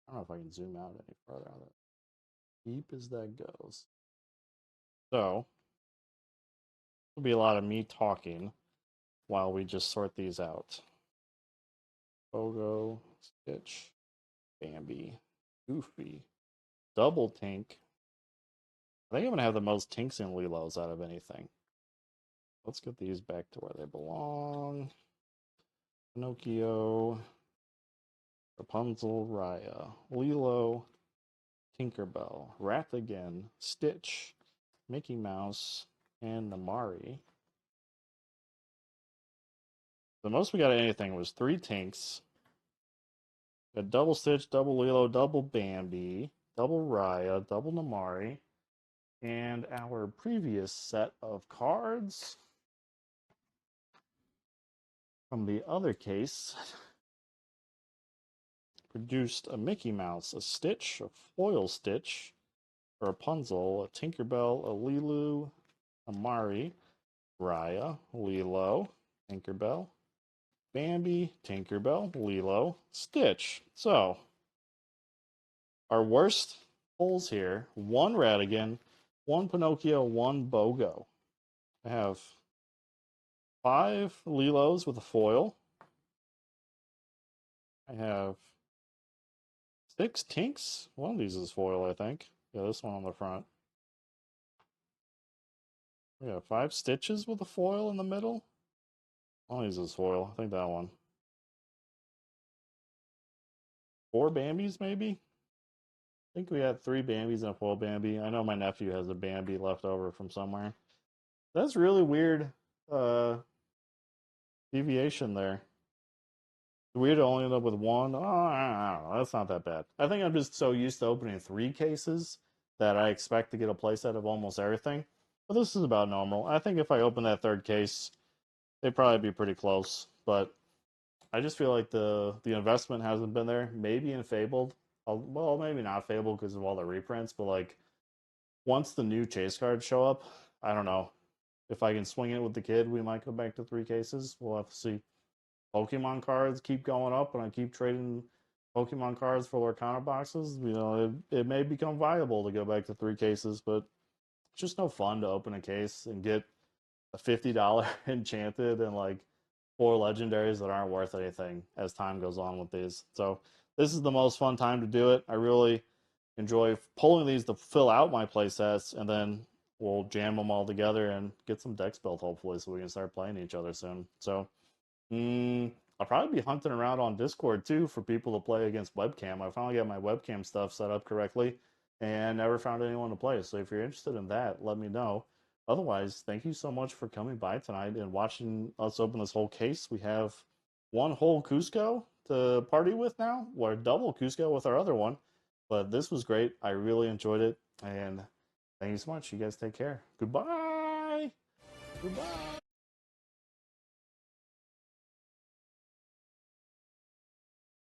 I don't know if I can zoom out any farther on it. Deep as that goes. So, there'll be a lot of me talking while we just sort these out. Pogo, Stitch, Bambi, Goofy, Double Tink. I think I'm going to have the most Tinks and Lilos out of anything. Let's get these back to where they belong. Pinocchio, Rapunzel, Raya, Lilo, Tinkerbell, Wrath again, Stitch, Mickey Mouse, and Namari. The most we got of anything was 3 Tinks. Got double Stitch, double Lilo, double Bambi, double Raya, double Namari, and our previous set of cards from the other case produced a Mickey Mouse, a Stitch, a foil Stitch, a Rapunzel, a Tinkerbell, a Lilu, a Mari, Raya, Lilo, Tinkerbell, Bambi, Tinkerbell, Lilo, Stitch. So, our worst pulls here, 1 Ratigan, 1 Pinocchio, 1 Bogo. I have 5 Lilos with a foil. I have 6 Tinks. One of these is foil, I think. Yeah, this one on the front. We got 5 Stitches with a foil in the middle. One of these is foil. I think that one. 4 Bambis, maybe? I think we had 3 Bambis and a foil Bambi. I know my nephew has a Bambi left over from somewhere. That's really weird deviation there. Weird to only end up with 1. Oh, I don't know. That's not that bad. I think I'm just so used to opening 3 cases that I expect to get a playset of almost everything. But this is about normal. I think if I open that 3rd case, they'd probably be pretty close. But I just feel like the investment hasn't been there. Maybe in Fabled. Well, maybe not Fabled because of all the reprints. But like once the new chase cards show up, I don't know. If I can swing it with the kid, we might go back to 3 cases. We'll have to see. Pokemon cards keep going up and I keep trading Pokemon cards for Lorcana boxes, it may become viable to go back to 3 cases, but it's just no fun to open a case and get a $50 Enchanted and like 4 legendaries that aren't worth anything as time goes on with these. So this is the most fun time to do it. I really enjoy pulling these to fill out my playsets, and then we'll jam them all together and get some decks built hopefully so we can start playing each other soon. So I'll probably be hunting around on Discord too for people to play against webcam. I finally got my webcam stuff set up correctly and never found anyone to play. So if you're interested in that, let me know. Otherwise, thank you so much for coming by tonight and watching us open this whole case. We have one whole Cusco to party with now, or double Cusco with our other one. But this was great. I really enjoyed it. And thank you so much. You guys take care. Goodbye. Goodbye.